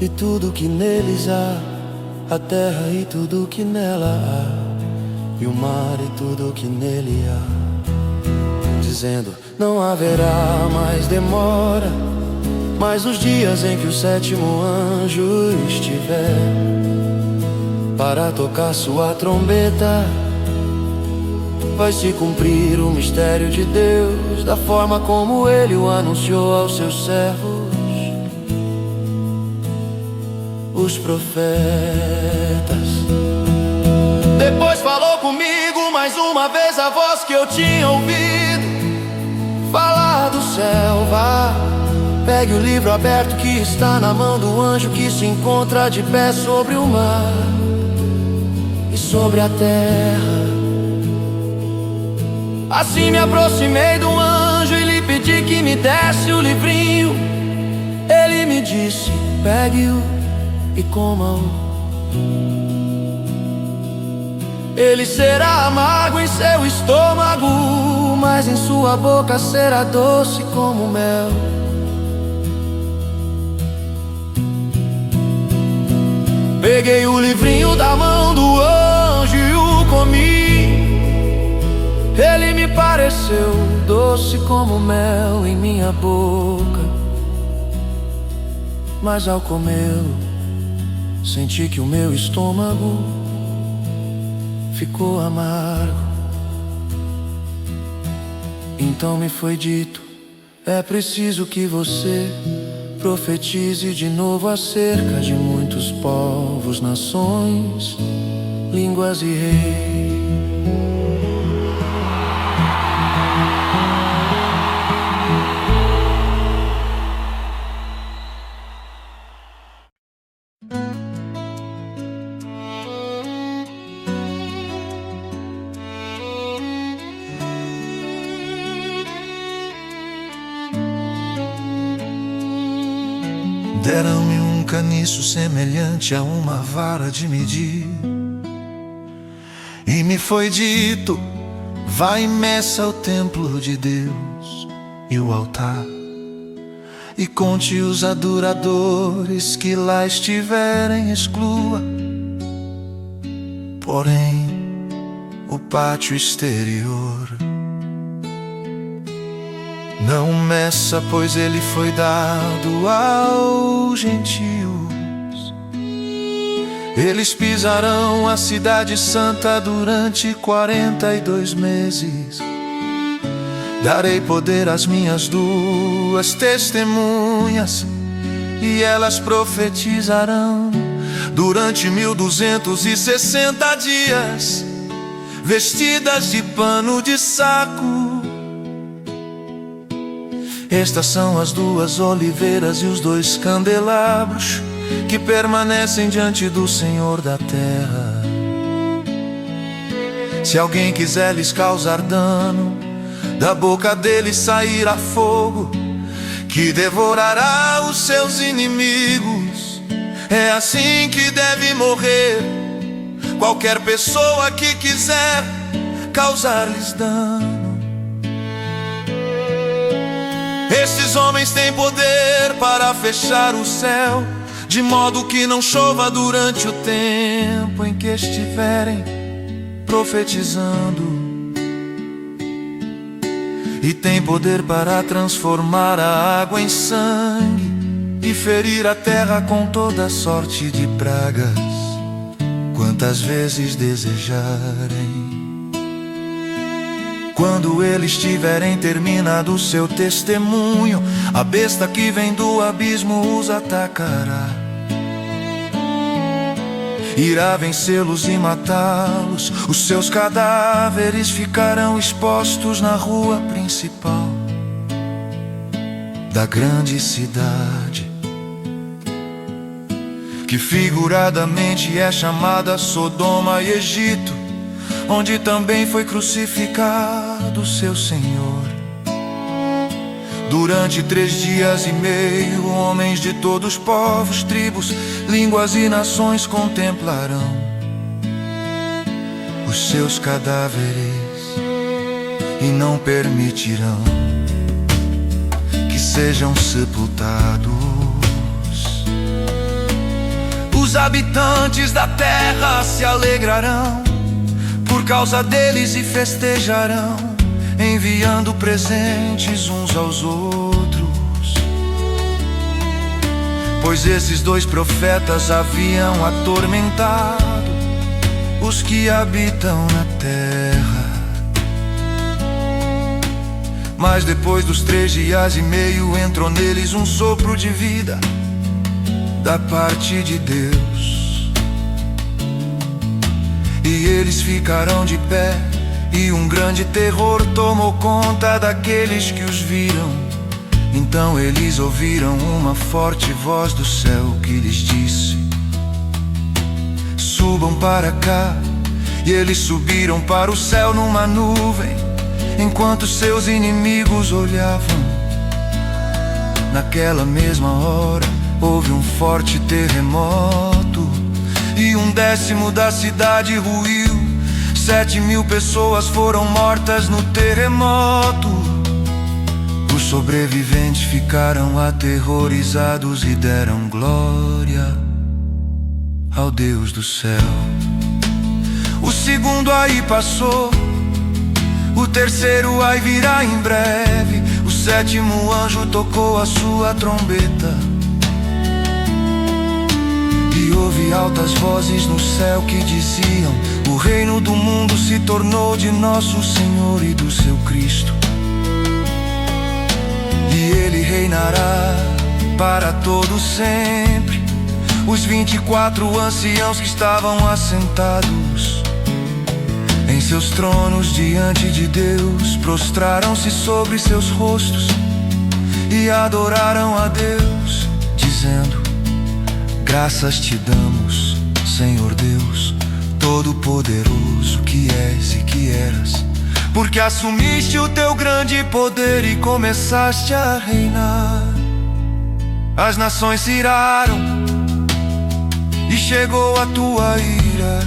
e tudo que neles há, a terra e tudo que nela há, e o mar e tudo que nele há, dizendo: não haverá mais demora, mas nos dias em que o 7º anjo estiver para tocar sua trombeta, vai se cumprir o mistério de Deus, da forma como Ele o anunciou aos seus servos. os profetas. Depois falou comigo mais uma vez a voz que eu tinha ouvido falar do céu. Vá, pegue o livro aberto que está na mão do anjo que se encontra de pé sobre o mar e sobre a terra. Assim me aproximei do anjo e lhe pedi que me desse o livrinho. Ele me disse: pegue-o e coma-o. Ele será amargo em seu estômago, mas em sua boca será doce como mel. Peguei o livrinho da mão do anjo e o comi. Ele me pareceu doce como mel em minha boca, mas ao comê-lo senti que o meu estômago ficou amargo. Então me foi dito: é preciso que você profetize de novo acerca de muitos povos, nações, línguas e reis. Deram-me um caniço semelhante a uma vara de medir, e me foi dito: vá e meça o templo de Deus e o altar, e conte os adoradores que lá estiverem, exclua, porém, o pátio exterior. Não meça, pois ele foi dado aos gentios. Eles pisarão a cidade santa durante 42 meses. Darei poder às minhas duas testemunhas, e elas profetizarão durante 1260 dias, vestidas de pano de saco. Estas são as duas oliveiras e os dois candelabros que permanecem diante do Senhor da terra. Se alguém quiser lhes causar dano, da boca deles sairá fogo que devorará os seus inimigos. É assim que deve morrer qualquer pessoa que quiser causar-lhes dano. Estes homens têm poder para fechar o céu, de modo que não chova durante o tempo em que estiverem profetizando. E tem poder para transformar a água em sangue e ferir a terra com toda sorte de pragas, quantas vezes desejarem. Quando eles tiverem terminado seu testemunho, a besta que vem do abismo os atacará. Irá vencê-los e matá-los. Os seus cadáveres ficarão expostos na rua principal da grande cidade, que figuradamente é chamada Sodoma e Egito, onde também foi crucificado seu Senhor. Durante 3 dias e meio, homens de todos os povos, tribos, línguas e nações contemplarão os seus cadáveres e não permitirão que sejam sepultados. Os habitantes da terra se alegrarão por causa deles e festejarão, enviando presentes uns aos outros, pois esses 2 profetas haviam atormentado os que habitam na terra. Mas depois dos 3 dias e meio entrou neles um sopro de vida, da parte de Deus. E eles ficaram de pé, e um grande terror tomou conta daqueles que os viram. Então eles ouviram uma forte voz do céu que lhes disse: subam para cá. E eles subiram para o céu numa nuvem, enquanto seus inimigos olhavam. Naquela mesma hora houve um forte terremoto, e 1/10 da cidade ruiu. 7.000 pessoas foram mortas no terremoto. Os sobreviventes ficaram aterrorizados e deram glória ao Deus do céu. O segundo ai passou, o terceiro ai virá em breve. O 7º anjo tocou a sua trombeta, e houve altas vozes no céu que diziam: o reino do mundo se tornou de nosso Senhor e do seu Cristo, e ele reinará para todo sempre. Os 24 anciãos que estavam assentados em seus tronos diante de Deus prostraram-se sobre seus rostos e adoraram a Deus, dizendo: graças te damos, Senhor Deus Todo-Poderoso, que és e que eras, porque assumiste o teu grande poder e começaste a reinar. As nações se iraram e chegou a tua ira.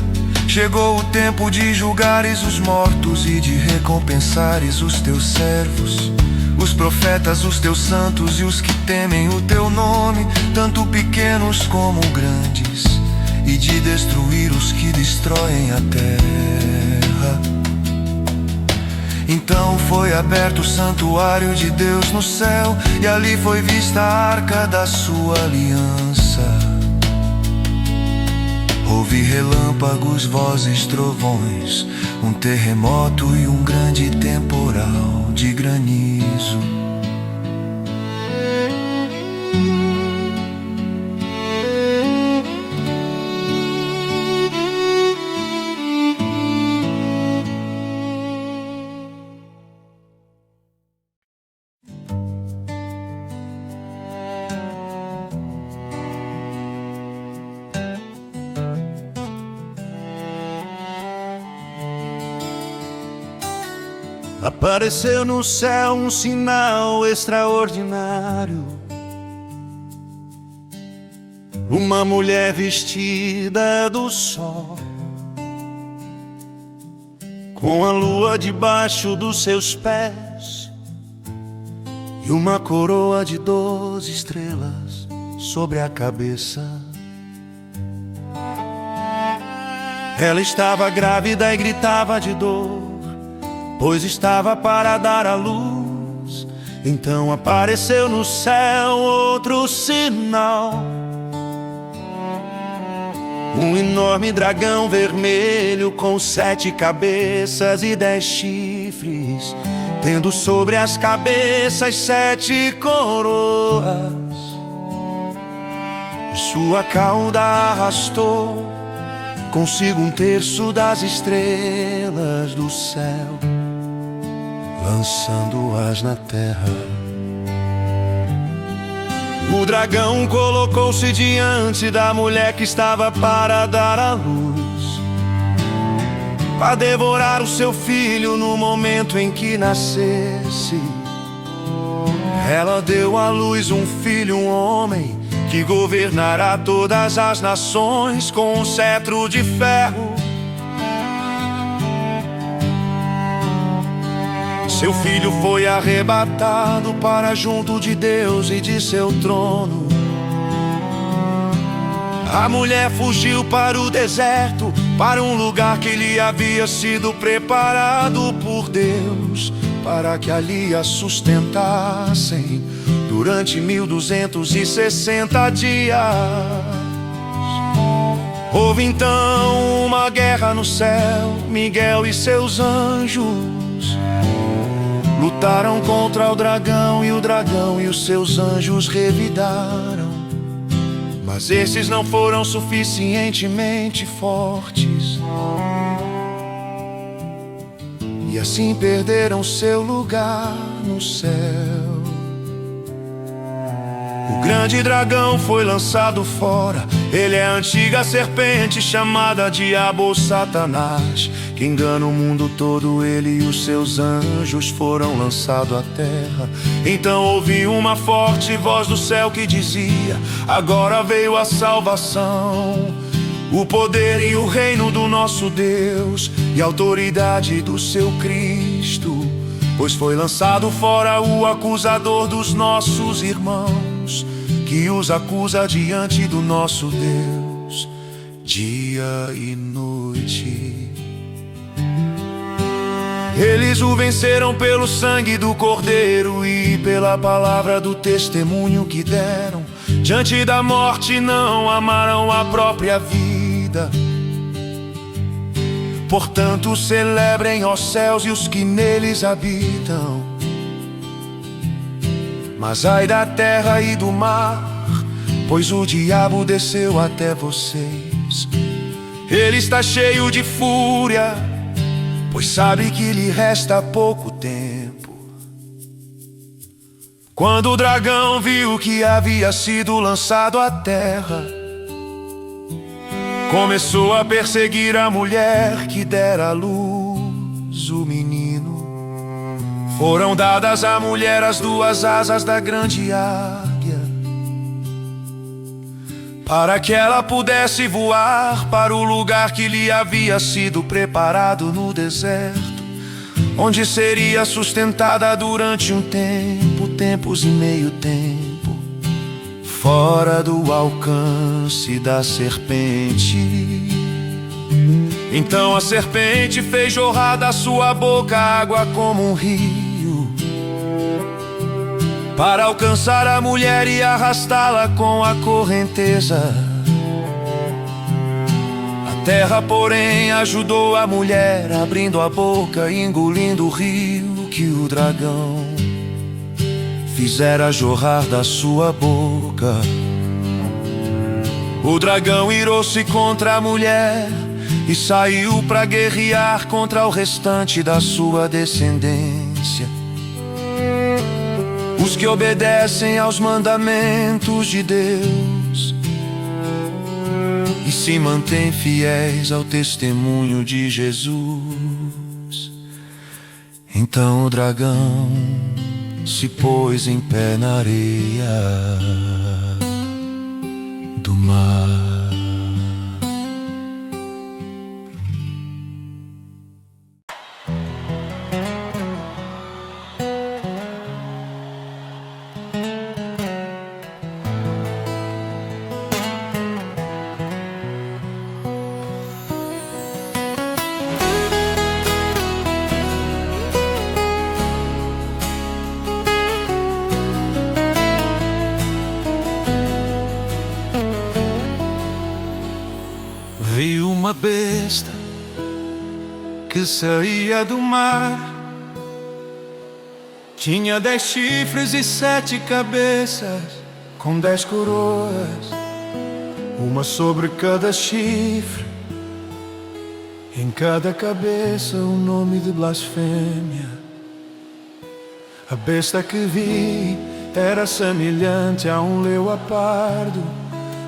Chegou o tempo de julgares os mortos e de recompensares os teus servos, os profetas, os teus santos e os que temem o teu nome, tanto pequenos como grandes, e de destruir os que destroem a terra. Então foi aberto o santuário de Deus no céu, e ali foi vista a arca da sua aliança. Houve relâmpagos, vozes, trovões, um terremoto e um grande temporal de granizo. Apareceu no céu um sinal extraordinário, uma mulher vestida do sol, com a lua debaixo dos seus pés e uma coroa de 12 estrelas sobre a cabeça. Ela estava grávida e gritava de dor, pois estava para dar à luz. Então apareceu no céu outro sinal, um enorme dragão vermelho com 7 cabeças e 10 chifres, tendo sobre as cabeças 7 coroas. Sua cauda arrastou consigo 1/3 das estrelas do céu, lançando-as na terra. O dragão colocou-se diante da mulher que estava para dar à luz, para devorar o seu filho no momento em que nascesse. Ela deu à luz um filho, um homem, que governará todas as nações com um cetro de ferro. Seu filho foi arrebatado para junto de Deus e de seu trono. A mulher fugiu para o deserto, para um lugar que lhe havia sido preparado por Deus, para que ali a sustentassem durante 1260 dias. Houve então uma guerra no céu. Miguel e seus anjos lutaram contra o dragão, e o dragão e os seus anjos revidaram. Mas esses não foram suficientemente fortes, e assim perderam seu lugar no céu. O grande dragão foi lançado fora. Ele é a antiga serpente chamada Diabo ou Satanás, que engana o mundo todo. Ele e os seus anjos foram lançados à terra. Então ouvi uma forte voz do céu que dizia: agora veio a salvação, o poder e o reino do nosso Deus e a autoridade do seu Cristo, pois foi lançado fora o acusador dos nossos irmãos, que os acusa diante do nosso Deus dia e noite. Eles o venceram pelo sangue do Cordeiro e pela palavra do testemunho que deram. Diante da morte não amaram a própria vida. Portanto celebrem, ó céus, e os que neles habitam. Mas ai da terra e do mar, pois o diabo desceu até vocês. Ele está cheio de fúria, pois sabe que lhe resta pouco tempo. Quando o dragão viu que havia sido lançado à terra, começou a perseguir a mulher que dera à luz o menino. Foram dadas à mulher as duas asas da grande águia, para que ela pudesse voar para o lugar que lhe havia sido preparado no deserto, onde seria sustentada durante um tempo, tempos e meio tempo, fora do alcance da serpente. Então a serpente fez jorrar da sua boca água como um rio, para alcançar a mulher e arrastá-la com a correnteza. A terra, porém, ajudou a mulher, abrindo a boca e engolindo o rio que o dragão fizera jorrar da sua boca. O dragão irou-se contra a mulher e saiu para guerrear contra o restante da sua descendência, os que obedecem aos mandamentos de Deus e se mantêm fiéis ao testemunho de Jesus. Então o dragão se pôs em pé na areia do mar. Vi uma besta que saía do mar, tinha 10 chifres e 7 cabeças, com 10 coroas, uma sobre cada chifre, em cada cabeça um nome de blasfêmia. A besta que vi era semelhante a um leopardo,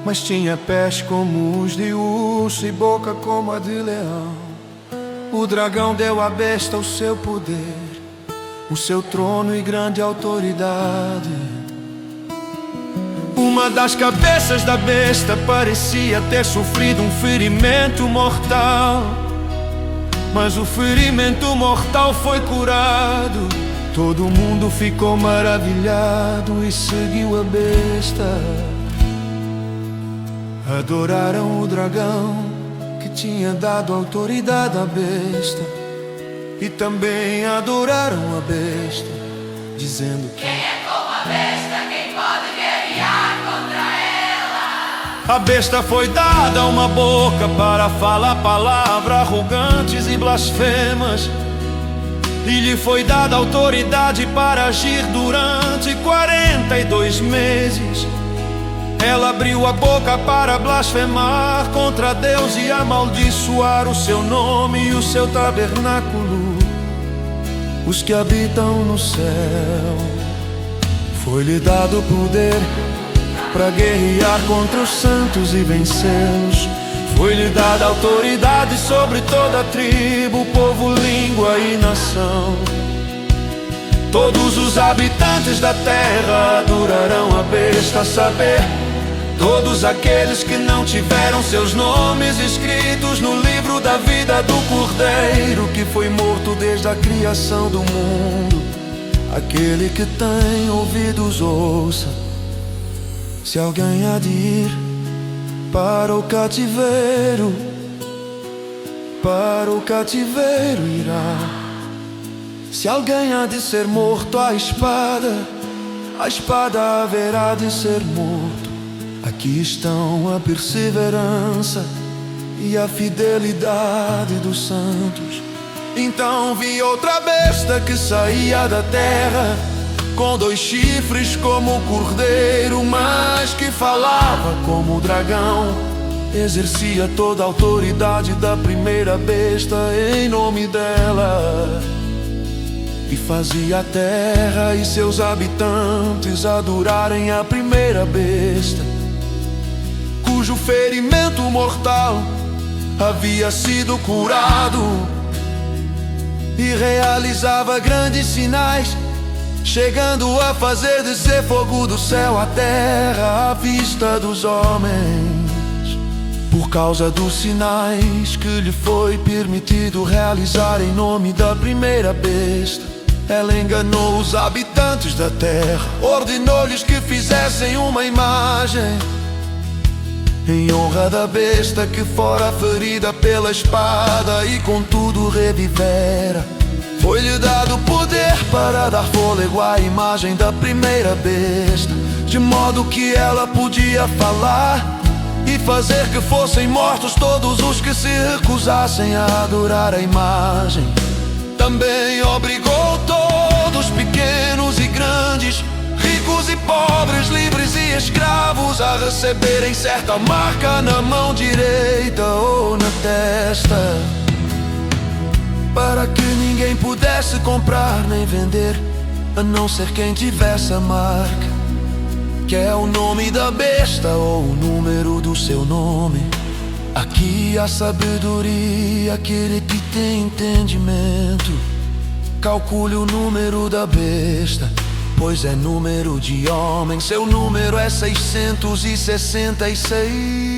mas tinha pés como os de urso e boca como a de leão. O dragão deu à besta o seu poder, o seu trono e grande autoridade. Uma das cabeças da besta parecia ter sofrido um ferimento mortal, mas o ferimento mortal foi curado. Todo mundo ficou maravilhado e seguiu a besta. Adoraram o dragão que tinha dado autoridade à besta, e também adoraram a besta, dizendo: quem é como a besta, quem pode guerrear contra ela? A besta foi dada uma boca para falar palavras arrogantes e blasfemas, e lhe foi dada autoridade para agir durante 42 meses. Ela abriu a boca para blasfemar contra Deus e amaldiçoar o seu nome e o seu tabernáculo, os que habitam no céu. Foi-lhe dado poder para guerrear contra os santos e vencê-los. Foi-lhe dada autoridade sobre toda a tribo, povo, língua e nação. Todos os habitantes da terra adorarão a besta, a saber, todos aqueles que não tiveram seus nomes escritos no livro da vida do Cordeiro, que foi morto desde a criação do mundo. Aquele que tem ouvidos ouça. Se alguém há de ir para o cativeiro irá. Se alguém há de ser morto à espada haverá de ser morto. Aqui estão a perseverança e a fidelidade dos santos. Então vi outra besta que saía da terra, com 2 chifres como o cordeiro, mas que falava como o dragão. Exercia toda a autoridade da primeira besta em nome dela, e fazia a terra e seus habitantes adorarem a primeira besta, cujo ferimento mortal havia sido curado, e realizava grandes sinais, chegando a fazer descer fogo do céu à terra à vista dos homens. Por causa dos sinais que lhe foi permitido realizar em nome da primeira besta, ela enganou os habitantes da terra, ordenou-lhes que fizessem uma imagem em honra da besta que fora ferida pela espada e contudo revivera. Foi-lhe dado poder para dar fôlego à imagem da primeira besta, de modo que ela podia falar e fazer que fossem mortos todos os que se recusassem a adorar a imagem. Também obrigou todos, pequenos e grandes, ricos e pobres, livres e escravos, a receberem certa marca na mão direita ou na testa, para que ninguém pudesse comprar nem vender, a não ser quem tivesse a marca, que é o nome da besta ou o número do seu nome. Aqui a sabedoria, aquele que tem entendimento, calcule o número da besta, pois é número de homem. Seu número é 666.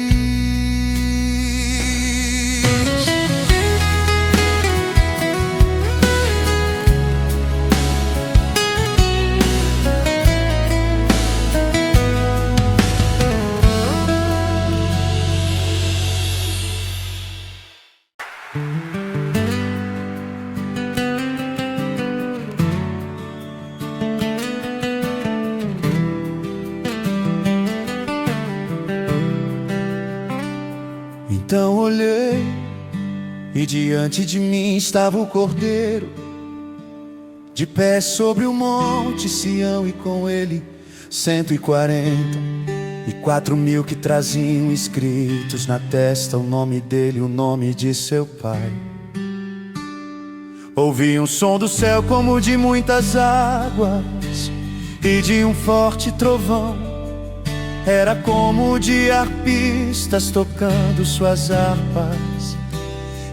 Então olhei e diante de mim estava o Cordeiro, de pé sobre o monte Sião, e com ele 144.000 que traziam escritos na testa o nome dele, o nome de seu pai. Ouvi um som do céu como de muitas águas e de um forte trovão. Era como de arpistas tocando suas harpas.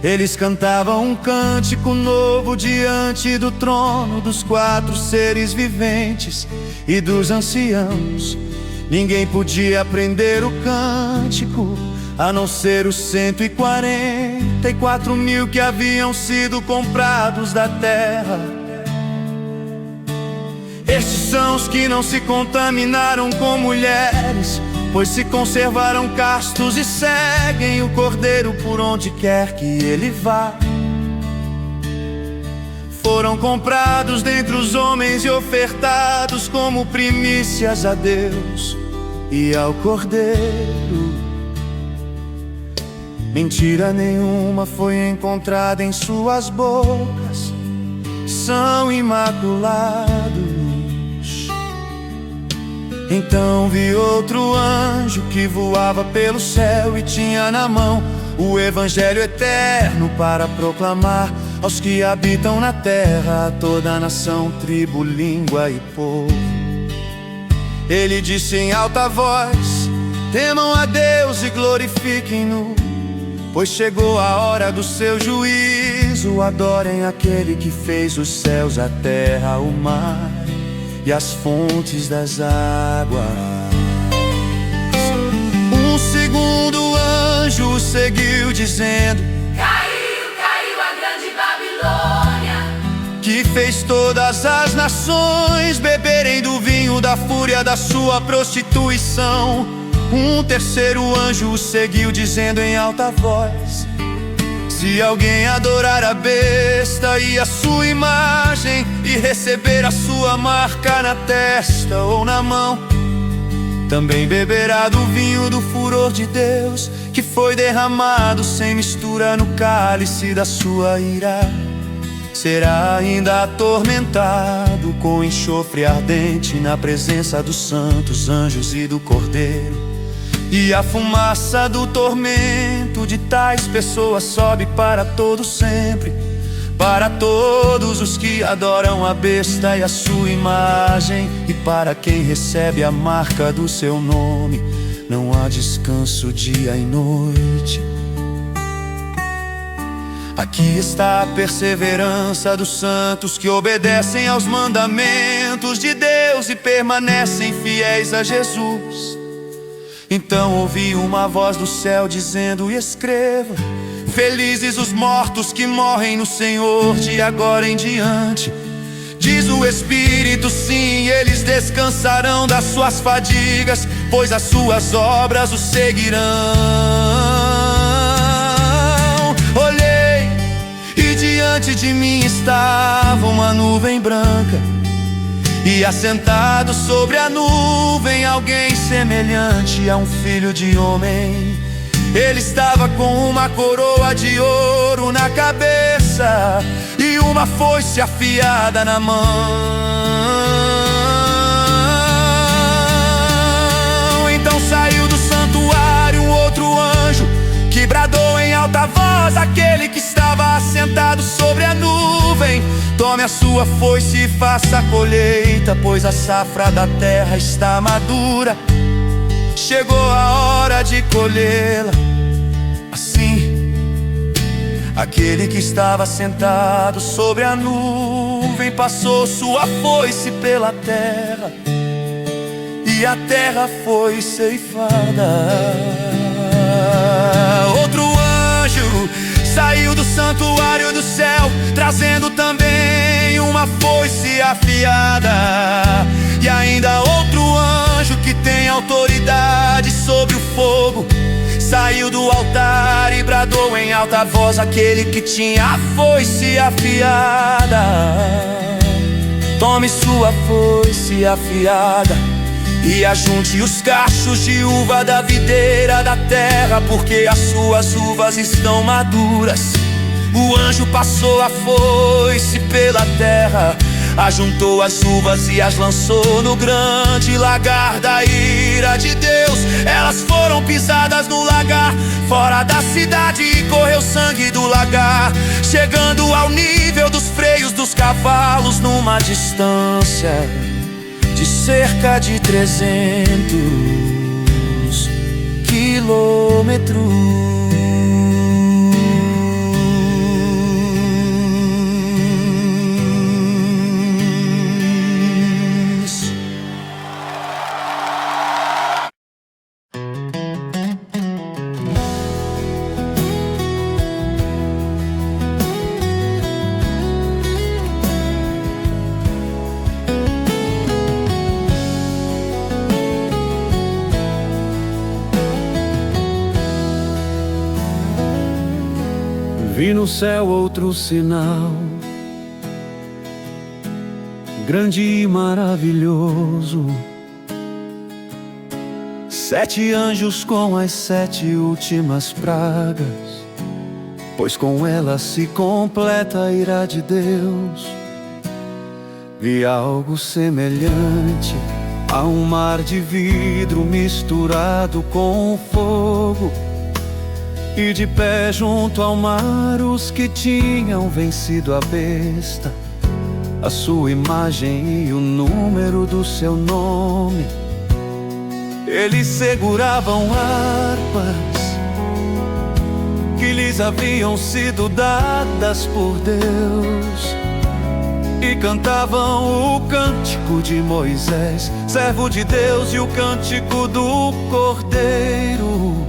Eles cantavam um cântico novo diante do trono dos 4 seres viventes e dos anciãos. Ninguém podia aprender o cântico, a não ser os 144.000 que haviam sido comprados da terra. Estes são os que não se contaminaram com mulheres, pois se conservaram castos e seguem o Cordeiro por onde quer que ele vá. Foram comprados dentre os homens e ofertados como primícias a Deus e ao Cordeiro. Mentira nenhuma foi encontrada em suas bocas, são imaculados. Então vi outro anjo que voava pelo céu e tinha na mão o evangelho eterno para proclamar aos que habitam na terra, a toda nação, tribo, língua e povo. Ele disse em alta voz: temam a Deus e glorifiquem-no, pois chegou a hora do seu juízo. Adorem aquele que fez os céus, a terra, o mar e as fontes das águas. Um segundo anjo seguiu dizendo: caiu a grande Babilônia, que fez todas as nações beberem do vinho da fúria da sua prostituição. Um terceiro anjo seguiu dizendo em alta voz: se alguém adorar a besta e a sua imagem e receber a sua marca na testa ou na mão, também beberá do vinho do furor de Deus, que foi derramado sem mistura no cálice da sua ira. Será ainda atormentado com enxofre ardente na presença dos santos anjos e do Cordeiro. E a fumaça do tormento de tais pessoas sobe para todo sempre, para todos os que adoram a besta e a sua imagem, e para quem recebe a marca do seu nome. Não há descanso dia e noite. Aqui está a perseverança dos santos que obedecem aos mandamentos de Deus e permanecem fiéis a Jesus. Então ouvi uma voz do céu dizendo: escreva, felizes os mortos que morrem no Senhor de agora em diante. Diz o Espírito, sim, eles descansarão das suas fadigas, pois as suas obras os seguirão. Olhei e diante de mim estava uma nuvem branca, e assentado sobre a nuvem alguém semelhante a um filho de homem. Ele estava com uma coroa de ouro na cabeça e uma foice afiada na mão. Então saiu do santuário um outro anjo que bradou em alta voz àquele que estava assentado sobre a nuvem: tome a sua foice e faça a colheita, pois a safra da terra está madura. Chegou a hora de colhê-la. Assim, aquele que estava sentado sobre a nuvem passou sua foice pela terra, e a terra foi ceifada. Outro anjo saiu do santuário do céu, trazendo também uma foice afiada. E ainda outro anjo que tem autoridade sobre o fogo saiu do altar e bradou em alta voz àquele que tinha a foice afiada: tome sua foice afiada e ajunte os cachos de uva da videira da terra, porque as suas uvas estão maduras. O anjo passou a foice pela terra, ajuntou as uvas e as lançou no grande lagar da ira de Deus. Elas foram pisadas no lagar, fora da cidade, e correu sangue do lagar, chegando ao nível dos freios dos cavalos, numa distância de cerca de 300 quilômetros. Vi no céu outro sinal, grande e maravilhoso: 7 anjos com as 7 últimas pragas, pois com elas se completa a ira de Deus. Vi algo semelhante Há um mar de vidro misturado com fogo, e de pé junto ao mar os que tinham vencido a besta, a sua imagem e o número do seu nome. Eles seguravam harpas que lhes haviam sido dadas por Deus, e cantavam o cântico de Moisés, servo de Deus, e o cântico do Cordeiro.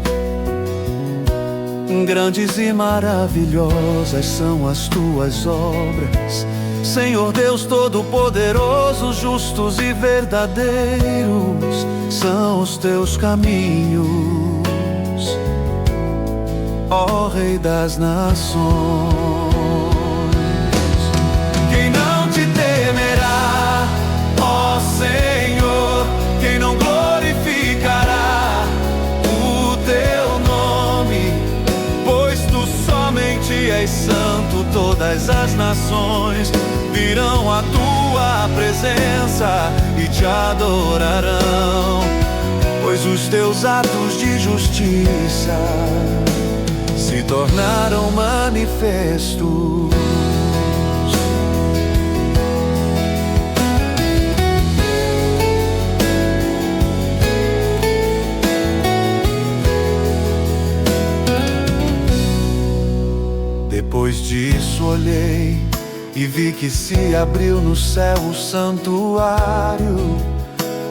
Grandes e maravilhosas são as tuas obras, Senhor Deus Todo-Poderoso. Justos e verdadeiros são os teus caminhos, ó Rei das Nações. Quem não te temerá, ó Senhor? Quem não glorificará o teu nome? Pois tu somente és santo. Todas as nações virão à tua presença e te adorarão, pois os teus atos de justiça se tornaram manifestos. Depois disso olhei e vi que se abriu no céu o santuário,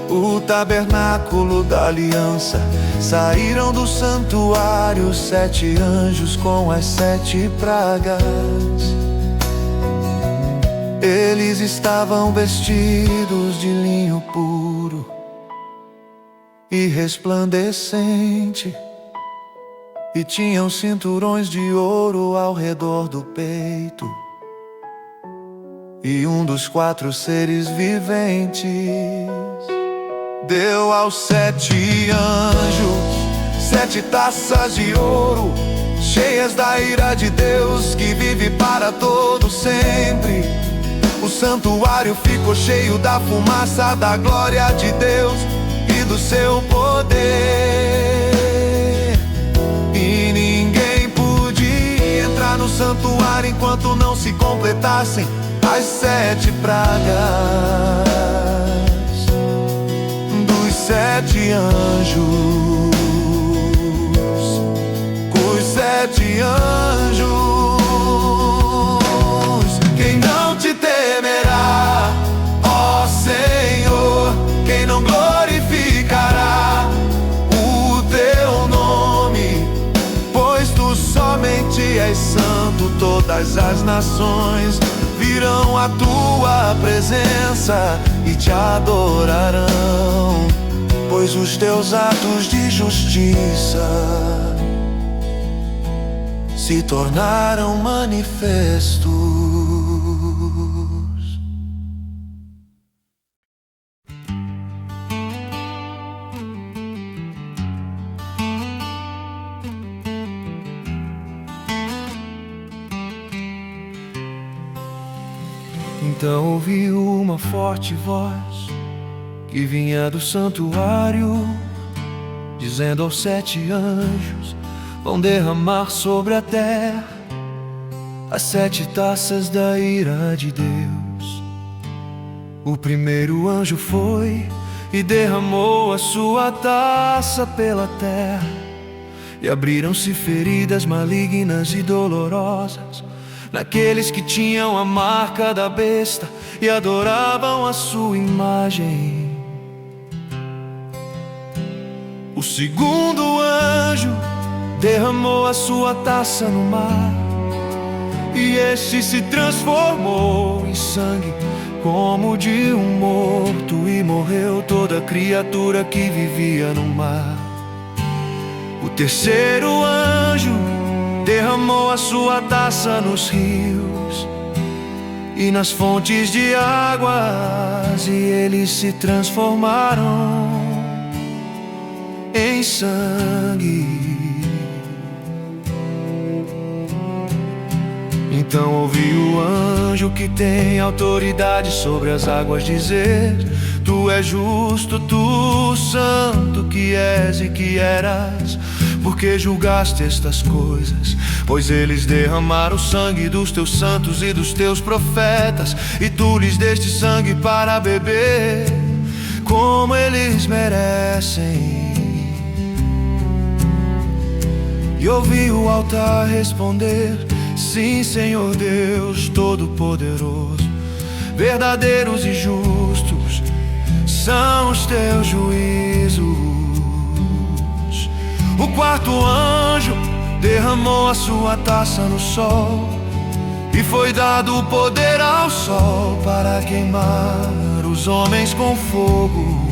o tabernáculo da aliança. Saíram do santuário 7 anjos com as 7 pragas. Eles estavam vestidos de linho puro e resplandecente, e tinham cinturões de ouro ao redor do peito. E um dos 4 seres viventes deu aos 7 anjos 7 taças de ouro, cheias da ira de Deus, que vive para todo sempre. O santuário ficou cheio da fumaça da glória de Deus e do seu poder. E ninguém podia entrar no santuário enquanto não se completassem as 7 pragas dos 7 anjos. Os 7 anjos. Quem não te temerá, ó Senhor? Quem não glorificará o teu nome? Pois tu somente és santo. Todas as nações virão à tua presença e te adorarão, pois os teus atos de justiça se tornaram manifestos. Então ouvi uma forte voz que vinha do santuário, dizendo aos 7 anjos: vão derramar sobre a terra as 7 taças da ira de Deus. O primeiro anjo foi e derramou a sua taça pela terra, e abriram-se feridas malignas e dolorosas naqueles que tinham a marca da besta e adoravam a sua imagem. O segundo anjo derramou a sua taça no mar, e este se transformou em sangue como de um morto, e morreu toda criatura que vivia no mar. O terceiro anjo derramou a sua taça nos rios e nas fontes de águas, e eles se transformaram em sangue. Então ouvi o anjo que tem autoridade sobre as águas dizer: Tu és justo, tu santo que és e que eras, porque julgaste estas coisas, pois eles derramaram o sangue dos teus santos e dos teus profetas, e tu lhes deste sangue para beber, como eles merecem. E ouvi o altar responder: sim, Senhor Deus Todo-Poderoso, verdadeiros e justos são os teus juízos. O quarto anjo derramou a sua taça no sol, e foi dado o poder ao sol para queimar os homens com fogo.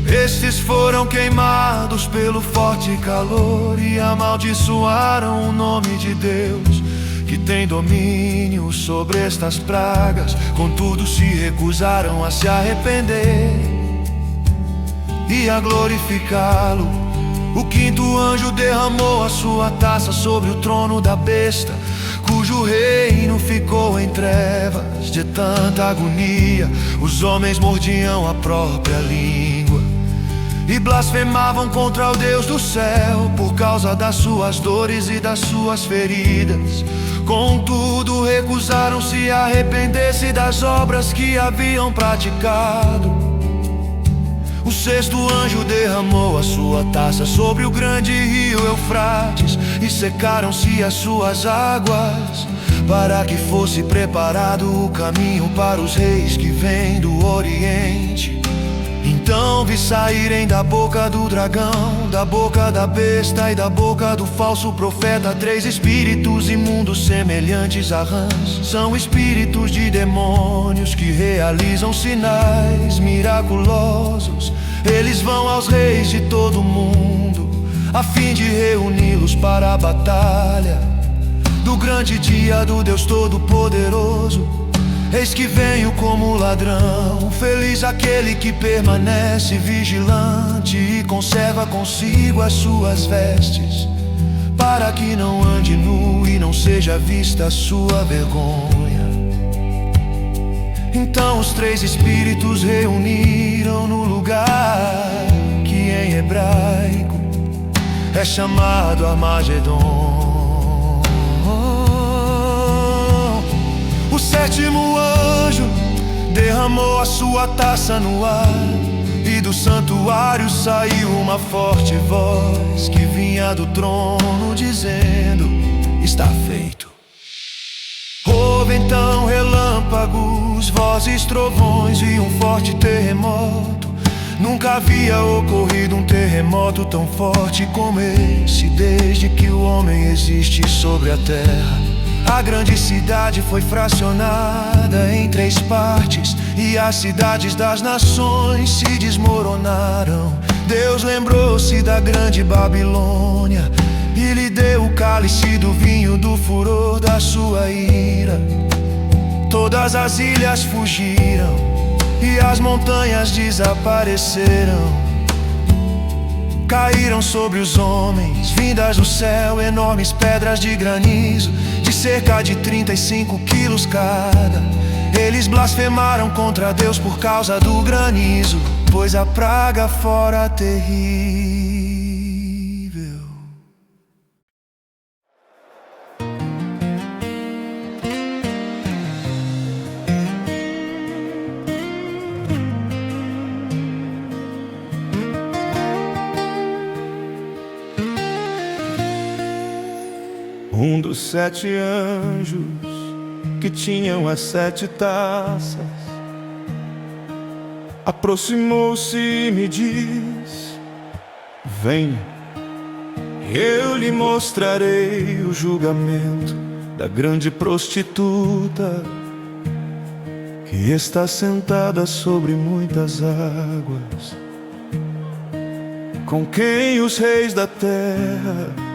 Estes foram queimados pelo forte calor e amaldiçoaram o nome de Deus, que tem domínio sobre estas pragas. Contudo se recusaram a se arrepender e a glorificá-lo. O quinto anjo derramou a sua taça sobre o trono da besta, cujo reino ficou em trevas. De tanta agonia, os homens mordiam a própria língua e blasfemavam contra o Deus do céu por causa das suas dores e das suas feridas. Contudo recusaram-se a arrepender-se das obras que haviam praticado. O sexto anjo derramou a sua taça sobre o grande rio Eufrates, e secaram-se as suas águas, para que fosse preparado o caminho para os reis que vêm do Oriente. Então vi saírem da boca do dragão, da boca da besta e da boca do falso profeta 3 espíritos imundos semelhantes a rãs. São espíritos de demônios que realizam sinais miraculosos. Eles vão aos reis de todo o mundo, a fim de reuni-los para a batalha do grande dia do Deus Todo-Poderoso. Eis que venho como ladrão, feliz aquele que permanece vigilante e conserva consigo as suas vestes, para que não ande nu e não seja vista a sua vergonha. Então os 3 espíritos reuniram no lugar que em hebraico é chamado Armagedon. O sétimo anjo derramou a sua taça no ar, e do santuário saiu uma forte voz que vinha do trono dizendo: está feito. Houve então relâmpagos, vozes, trovões e um forte terremoto. Nunca havia ocorrido um terremoto tão forte como esse, desde que o homem existe sobre a terra. A grande cidade foi fracionada em 3 partes, e as cidades das nações se desmoronaram. Deus lembrou-se da grande Babilônia e lhe deu o cálice do vinho do furor da sua ira. Todas as ilhas fugiram e as montanhas desapareceram. Caíram sobre os homens, vindas do céu, enormes pedras de granizo, de cerca de 35 quilos cada. Eles blasfemaram contra Deus por causa do granizo, pois a praga fora terrível. Um dos 7 anjos que tinham as 7 taças aproximou-se e me diz: venha, eu lhe mostrarei o julgamento da grande prostituta que está sentada sobre muitas águas, com quem os reis da terra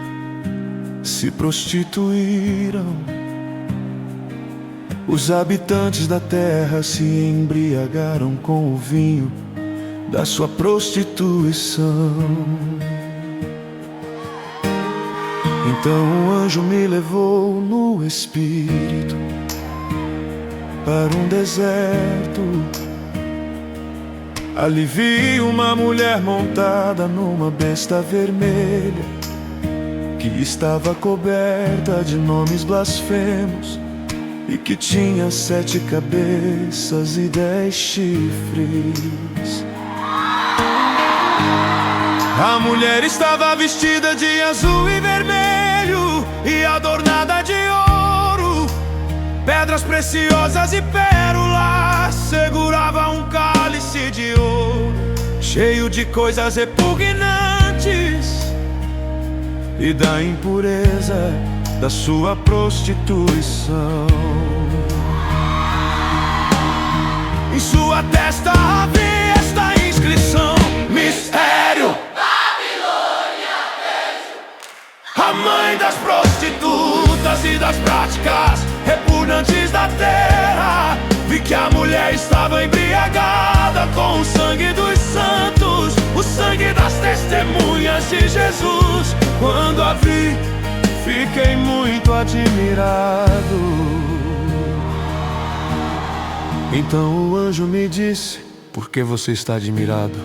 se prostituíram. Os habitantes da terra se embriagaram com o vinho da sua prostituição. Então o anjo me levou no espírito para um deserto. Ali vi uma mulher montada numa besta vermelha, que estava coberta de nomes blasfemos e que tinha 7 cabeças e 10 chifres. A mulher estava vestida de azul e vermelho e adornada de ouro, pedras preciosas e pérolas. Segurava um cálice de ouro cheio de coisas repugnantes e da impureza da sua prostituição. Em sua testa havia esta inscrição: Mistério, Babilônia, a mãe das prostitutas e das práticas repugnantes da terra. Vi que a mulher estava embriagada com o sangue dos santos, o sangue das testemunhas de Jesus. Quando a vi, fiquei muito admirado. Então o anjo me disse: por que você está admirado?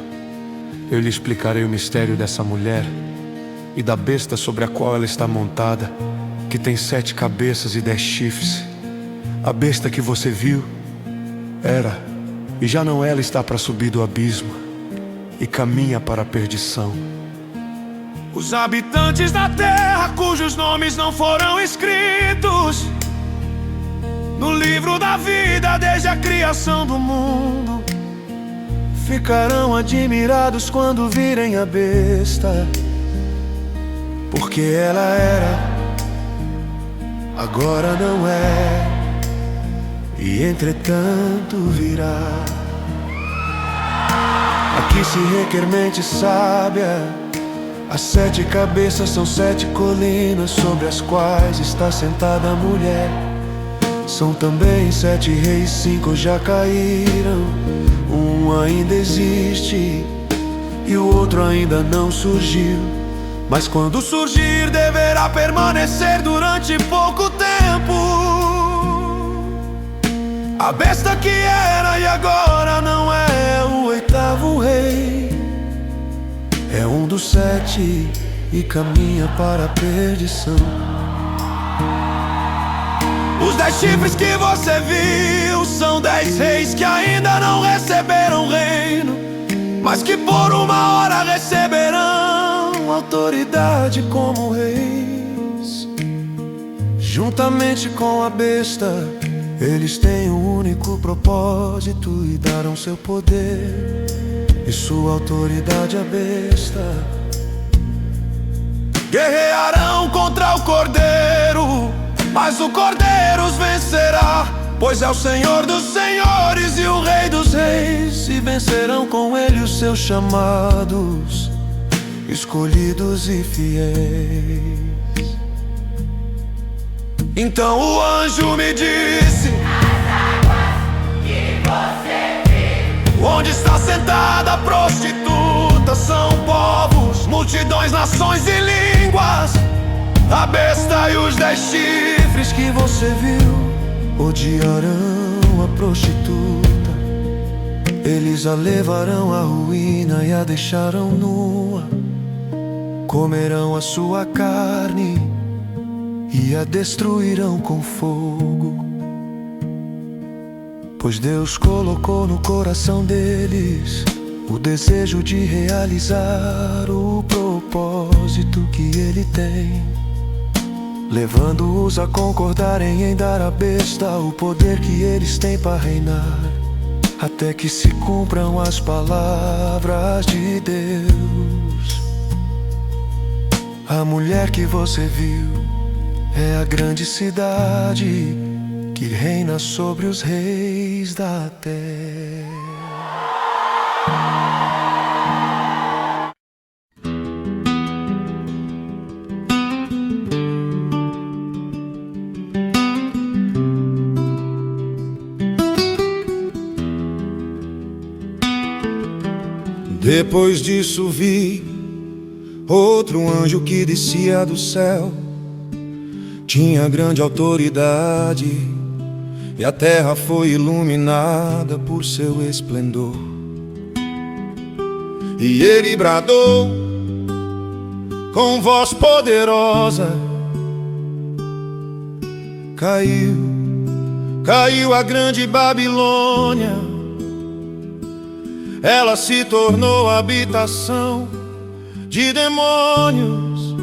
Eu lhe explicarei o mistério dessa mulher e da besta sobre a qual ela está montada, que tem 7 cabeças e 10 chifres. A besta que você viu era, e já não ela está para subir do abismo e caminha para a perdição. Os habitantes da terra cujos nomes não foram escritos no livro da vida desde a criação do mundo ficarão admirados quando virem a besta, porque ela era, agora não é, e entretanto virá. Aqui se requer mente sábia. As 7 cabeças são 7 colinas sobre as quais está sentada a mulher. São também 7 reis, 5 já caíram, um ainda existe e o outro ainda não surgiu. Mas quando surgir deverá permanecer durante pouco tempo. A besta que era e agora não é o 8º rei, é um dos 7 e caminha para a perdição. Os 10 chifres que você viu são 10 reis que ainda não receberam reino, mas que por uma hora receberão autoridade como reis. Juntamente com a besta, eles têm um único propósito e darão seu poder e sua autoridade à besta. Guerrearão contra o Cordeiro, mas o Cordeiro os vencerá, pois é o Senhor dos senhores e o Rei dos reis. E vencerão com ele os seus chamados, escolhidos e fiéis. Então o anjo me disse: que você viu, onde está sentada a prostituta, são povos, multidões, nações e línguas. A besta e os 10 chifres que você viu odiarão a prostituta. Eles a levarão à ruína e a deixarão nua. Comerão a sua carne e a destruirão com fogo, pois Deus colocou no coração deles o desejo de realizar o propósito que Ele tem, levando-os a concordarem em dar à besta o poder que eles têm para reinar, até que se cumpram as palavras de Deus. A mulher que você viu é a grande cidade que reina sobre os reis da terra. Depois disso vi outro anjo que descia do céu. Tinha grande autoridade e a terra foi iluminada por seu esplendor. E ele bradou com voz poderosa: caiu a grande Babilônia. Ela se tornou habitação de demônios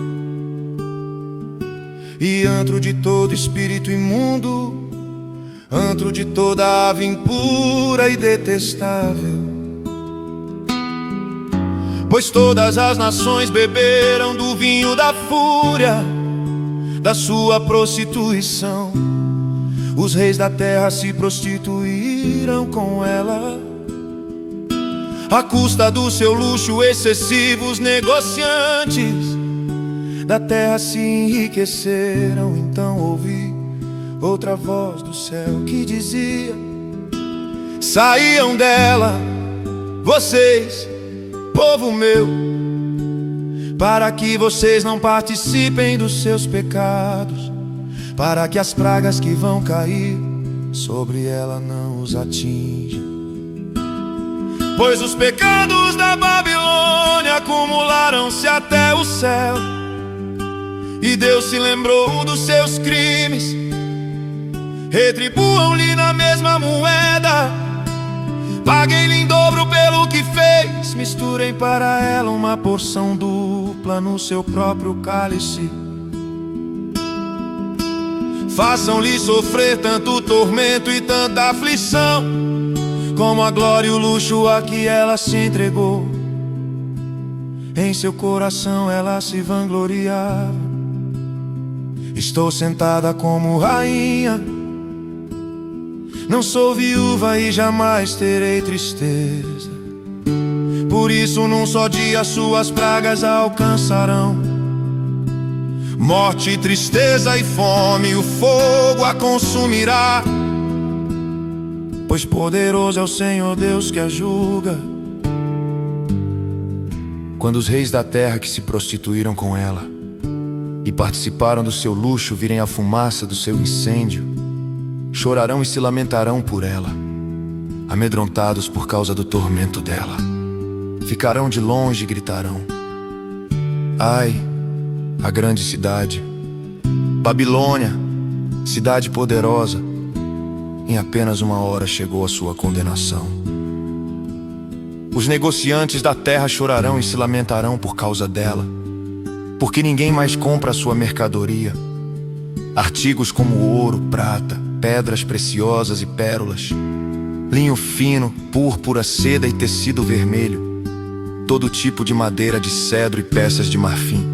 e antro de todo espírito imundo, antro de toda ave impura e detestável. Pois todas as nações beberam do vinho da fúria da sua prostituição. Os reis da terra se prostituíram com ela, à custa do seu luxo excessivo. Os negociantes da terra se enriqueceram. Então ouvi outra voz do céu que dizia: saiam dela, vocês, povo meu, para que vocês não participem dos seus pecados, para que as pragas que vão cair sobre ela não os atinjam. Pois os pecados da Babilônia acumularam-se até o céu, e Deus se lembrou dos seus crimes. Retribuam-lhe na mesma moeda, paguem-lhe em dobro pelo que fez. Misturem para ela uma porção dupla no seu próprio cálice. Façam-lhe sofrer tanto tormento e tanta aflição, como a glória e o luxo a que ela se entregou. Em seu coração ela se vangloriava: estou sentada como rainha, não sou viúva e jamais terei tristeza. Por isso num só dia suas pragas a alcançarão, morte, tristeza e fome, o fogo a consumirá. Pois poderoso é o Senhor Deus que a julga. Quando os reis da terra que se prostituíram com ela e participaram do seu luxo virem a fumaça do seu incêndio, chorarão e se lamentarão por ela, amedrontados por causa do tormento dela. Ficarão de longe e gritarão: ai, a grande cidade, Babilônia, cidade poderosa, em apenas uma hora chegou a sua condenação. Os negociantes da terra chorarão e se lamentarão por causa dela, porque ninguém mais compra a sua mercadoria. Artigos como ouro, prata, pedras preciosas e pérolas, linho fino, púrpura, seda e tecido vermelho, todo tipo de madeira de cedro e peças de marfim,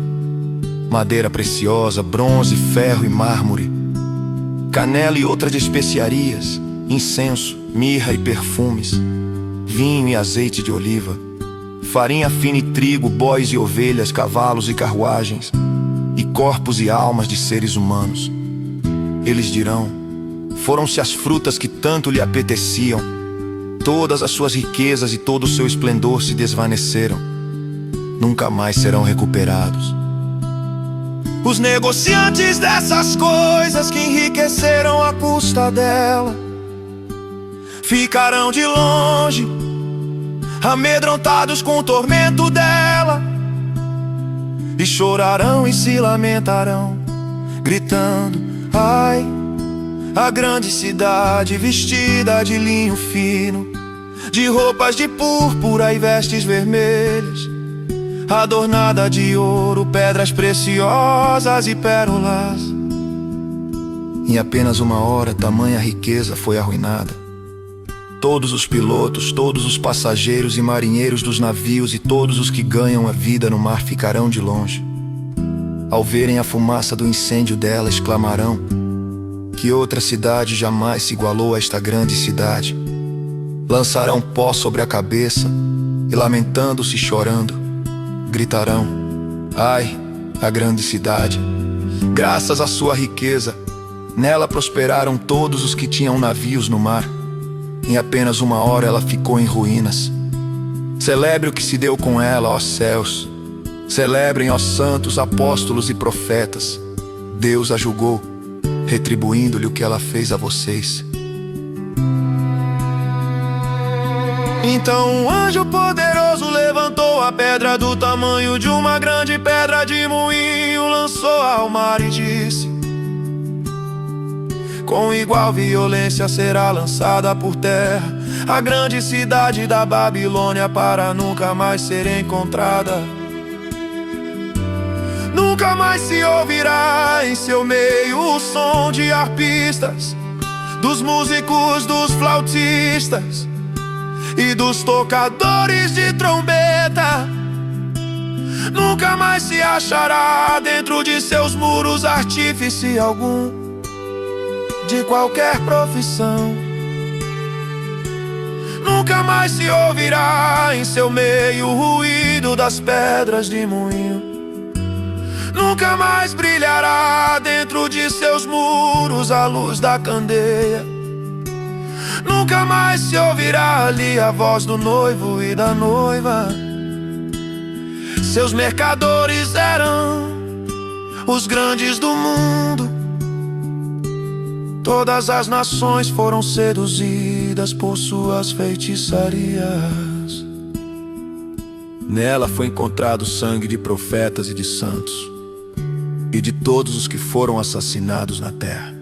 madeira preciosa, bronze, ferro e mármore, canela e outras especiarias, incenso, mirra e perfumes, vinho e azeite de oliva, farinha fina e trigo, bois e ovelhas, cavalos e carruagens, e corpos e almas de seres humanos. Eles dirão: foram-se as frutas que tanto lhe apeteciam. Todas as suas riquezas e todo o seu esplendor se desvaneceram, nunca mais serão recuperados. Os negociantes dessas coisas que enriqueceram à custa dela ficarão de longe, amedrontados com o tormento dela, e chorarão e se lamentarão, gritando: ai, a grande cidade vestida de linho fino, de roupas de púrpura e vestes vermelhas, adornada de ouro, pedras preciosas e pérolas. Em apenas uma hora tamanha riqueza foi arruinada. Todos os pilotos, todos os passageiros e marinheiros dos navios e todos os que ganham a vida no mar ficarão de longe. Ao verem a fumaça do incêndio dela, exclamarão: que outra cidade jamais se igualou a esta grande cidade. Lançarão pó sobre a cabeça e, lamentando-se e chorando, gritarão: ai, a grande cidade, graças à sua riqueza, nela prosperaram todos os que tinham navios no mar. Em apenas uma hora ela ficou em ruínas. Celebre o que se deu com ela, ó céus. Celebrem, ó santos, apóstolos e profetas. Deus a julgou, retribuindo-lhe o que ela fez a vocês. Então um anjo poderoso levantou a pedra do tamanho de uma grande pedra de moinho, lançou ao mar e disse: com igual violência será lançada por terra a grande cidade da Babilônia, para nunca mais ser encontrada. Nunca mais se ouvirá em seu meio o som de arpistas, dos músicos, dos flautistas e dos tocadores de trombeta. Nunca mais se achará dentro de seus muros artífice algum de qualquer profissão. Nunca mais se ouvirá em seu meio o ruído das pedras de moinho. Nunca mais brilhará dentro de seus muros a luz da candeia. Nunca mais se ouvirá ali a voz do noivo e da noiva. Seus mercadores eram os grandes do mundo. Todas as nações foram seduzidas por suas feitiçarias. Nela foi encontrado o sangue de profetas e de santos, e de todos os que foram assassinados na terra.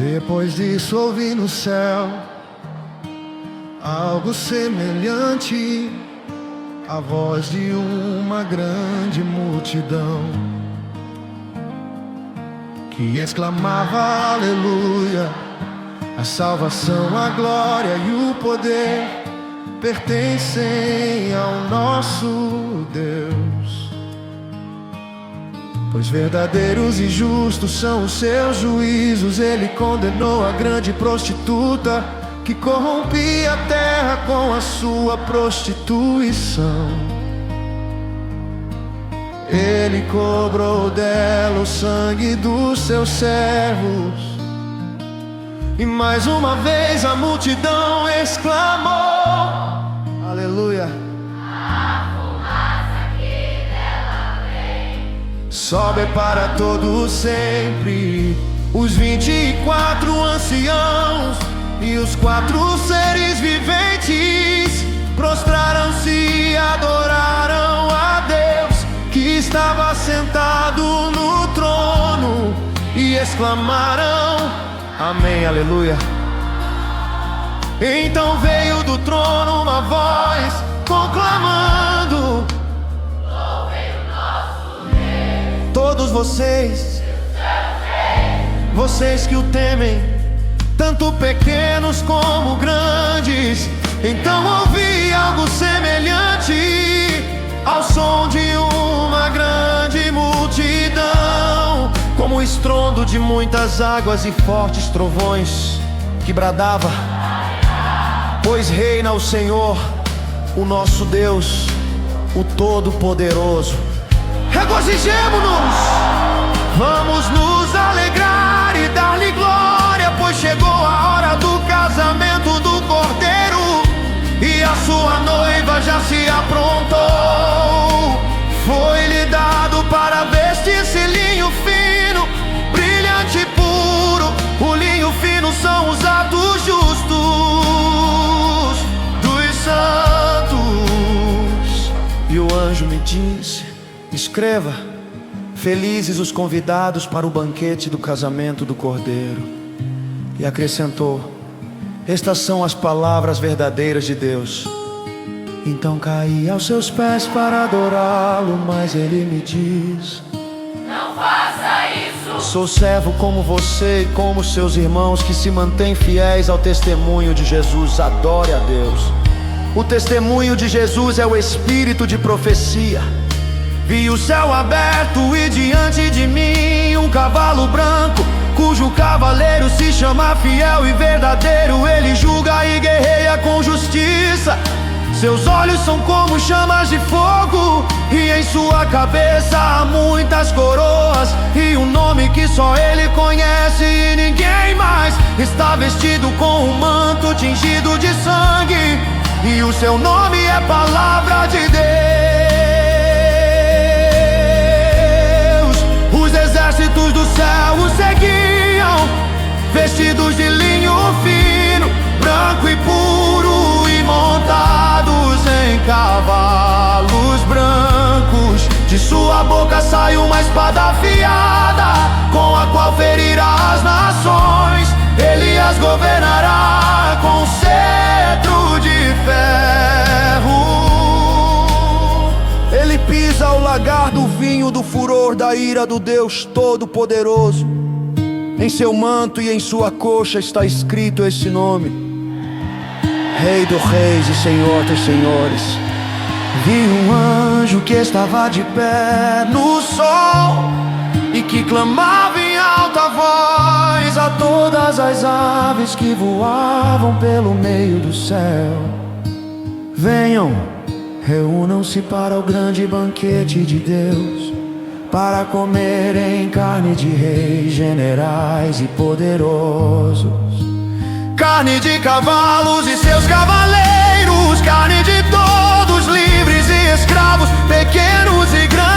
Depois disso ouvi no céu algo semelhante à voz de uma grande multidão que exclamava: aleluia! A salvação, a glória e o poder pertencem ao nosso Deus. Pois verdadeiros e justos são os seus juízos. Ele condenou a grande prostituta que corrompia a terra com a sua prostituição. Ele cobrou dela o sangue dos seus servos. E mais uma vez a multidão exclamou: aleluia! Sobe para todos sempre os 24 anciãos e os 4 seres viventes prostraram-se e adoraram a Deus que estava sentado no trono e exclamaram: amém, aleluia. Então veio do trono uma voz conclamando: todos vocês que o temem, tanto pequenos como grandes. Então ouvi algo semelhante ao som de uma grande multidão, como o estrondo de muitas águas e fortes trovões, que bradava: pois reina o Senhor, o nosso Deus, o Todo-Poderoso. Regozijemo-nos, vamos nos alegrar e dar-lhe glória, pois chegou a hora do casamento do Cordeiro e a sua noiva já se aprontou. Foi-lhe dado para vestir-se linho fino, brilhante e puro. O linho fino são os atos justos dos santos. E o anjo me disse: escreva: felizes os convidados para o banquete do casamento do Cordeiro. E acrescentou: estas são as palavras verdadeiras de Deus. Então caí aos seus pés para adorá-lo, mas ele me diz: não faça isso. Sou servo como você e como seus irmãos que se mantêm fiéis ao testemunho de Jesus. Adore a Deus. O testemunho de Jesus é o espírito de profecia. Vi o céu aberto e diante de mim um cavalo branco, cujo cavaleiro se chama Fiel e Verdadeiro. Ele julga e guerreia com justiça. Seus olhos são como chamas de fogo, e em sua cabeça há muitas coroas. E um nome que só ele conhece e ninguém mais. Está vestido com um manto tingido de sangue, e o seu nome é Palavra de Deus. Os exércitos do céu o seguiam, vestidos de linho fino, branco e puro, e montados em cavalos brancos. De sua boca sai uma espada afiada, com a qual ferirá as nações. Ele as governará com cetro de ferro. Ele pisa o lagar do vinho do furor da ira do Deus Todo-Poderoso. Em seu manto e em sua coxa está escrito esse nome: Rei dos Reis e Senhor dos Senhores. Vi um anjo que estava de pé no sol, e que clamava em alta voz a todas as aves que voavam pelo meio do céu: venham, reúnam-se para o grande banquete de Deus, para comerem carne de reis, generais e poderosos, carne de cavalos e seus cavaleiros, carne de todos, livres e escravos, pequenos e grandes.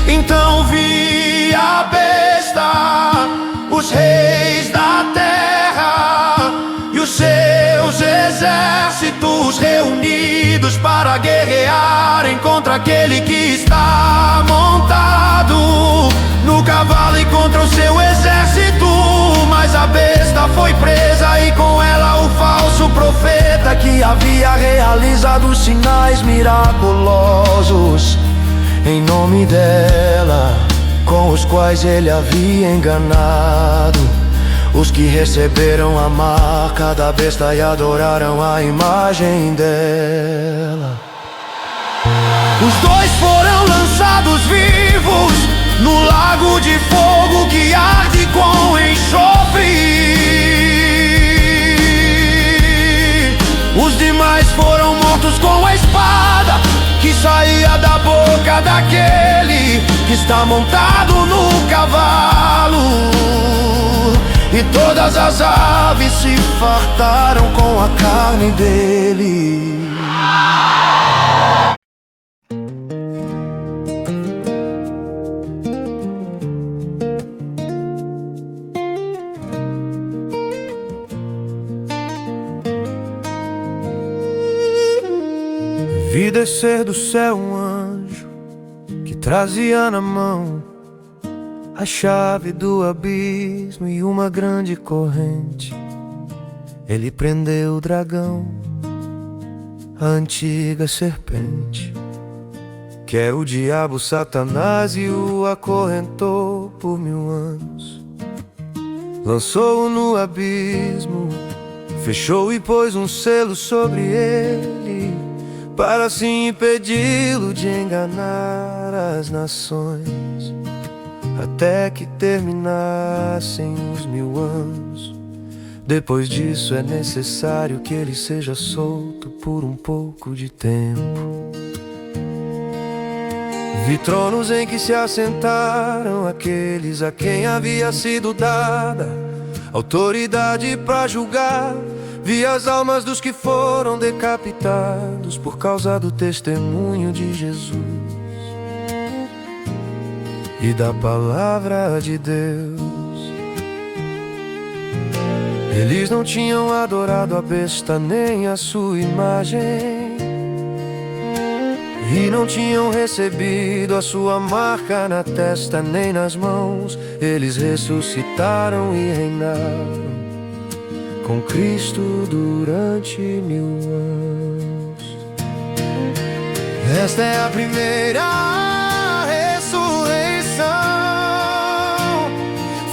Então vi a besta, os reis da terra e os seus exércitos reunidos para guerrearem contra aquele que está montado no cavalo e contra o seu exército. Mas a besta foi presa, e com ela o falso profeta que havia realizado sinais miraculosos em nome dela, com os quais ele havia enganado os que receberam a marca da besta e adoraram a imagem dela. Os dois foram lançados vivos no lago de fogo que arde com enxofre. Os demais foram mortos com a espada que saía da boca daquele que está montado no cavalo. E todas as aves se fartaram com a carne dele. Vi descer do céu um anjo que trazia na mão a chave do abismo e uma grande corrente. Ele prendeu o dragão, a antiga serpente, que é o diabo Satanás, e o acorrentou por 1000 anos. Lançou-o no abismo, fechou e pôs um selo sobre ele, para assim impedi-lo de enganar as nações, até que terminassem os 1000 anos. Depois disso é necessário que ele seja solto por um pouco de tempo. Vi tronos em que se assentaram aqueles a quem havia sido dada autoridade para julgar. Vi as almas dos que foram decapitados por causa do testemunho de Jesus e da palavra de Deus. Eles não tinham adorado a besta nem a sua imagem, e não tinham recebido a sua marca na testa nem nas mãos. Eles ressuscitaram e reinaram com Cristo durante 1000 anos. Esta é a primeira ressurreição.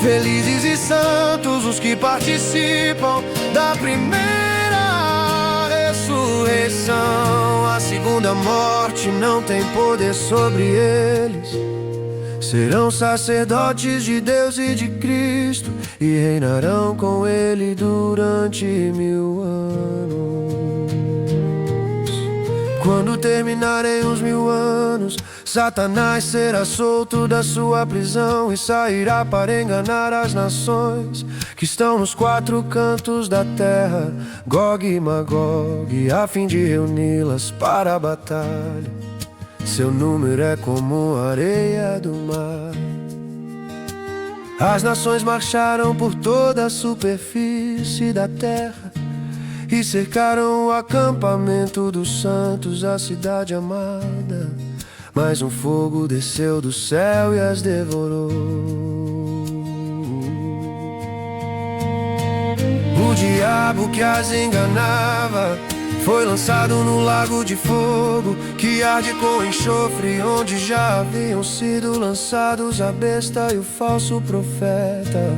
Felizes e santos os que participam da primeira ressurreição. A segunda morte não tem poder sobre eles. Serão sacerdotes de Deus e de Cristo e reinarão com ele durante 1000 anos. Quando terminarem os 1000 anos, Satanás será solto da sua prisão e sairá para enganar as nações que estão nos 4 cantos da terra, Gog e Magog, a fim de reuni-las para a batalha. Seu número é como a areia do mar. As nações marcharam por toda a superfície da terra e cercaram o acampamento dos santos, a cidade amada. Mas um fogo desceu do céu e as devorou. O diabo que as enganava foi lançado no lago de fogo, que arde com enxofre, onde já haviam sido lançados a besta e o falso profeta.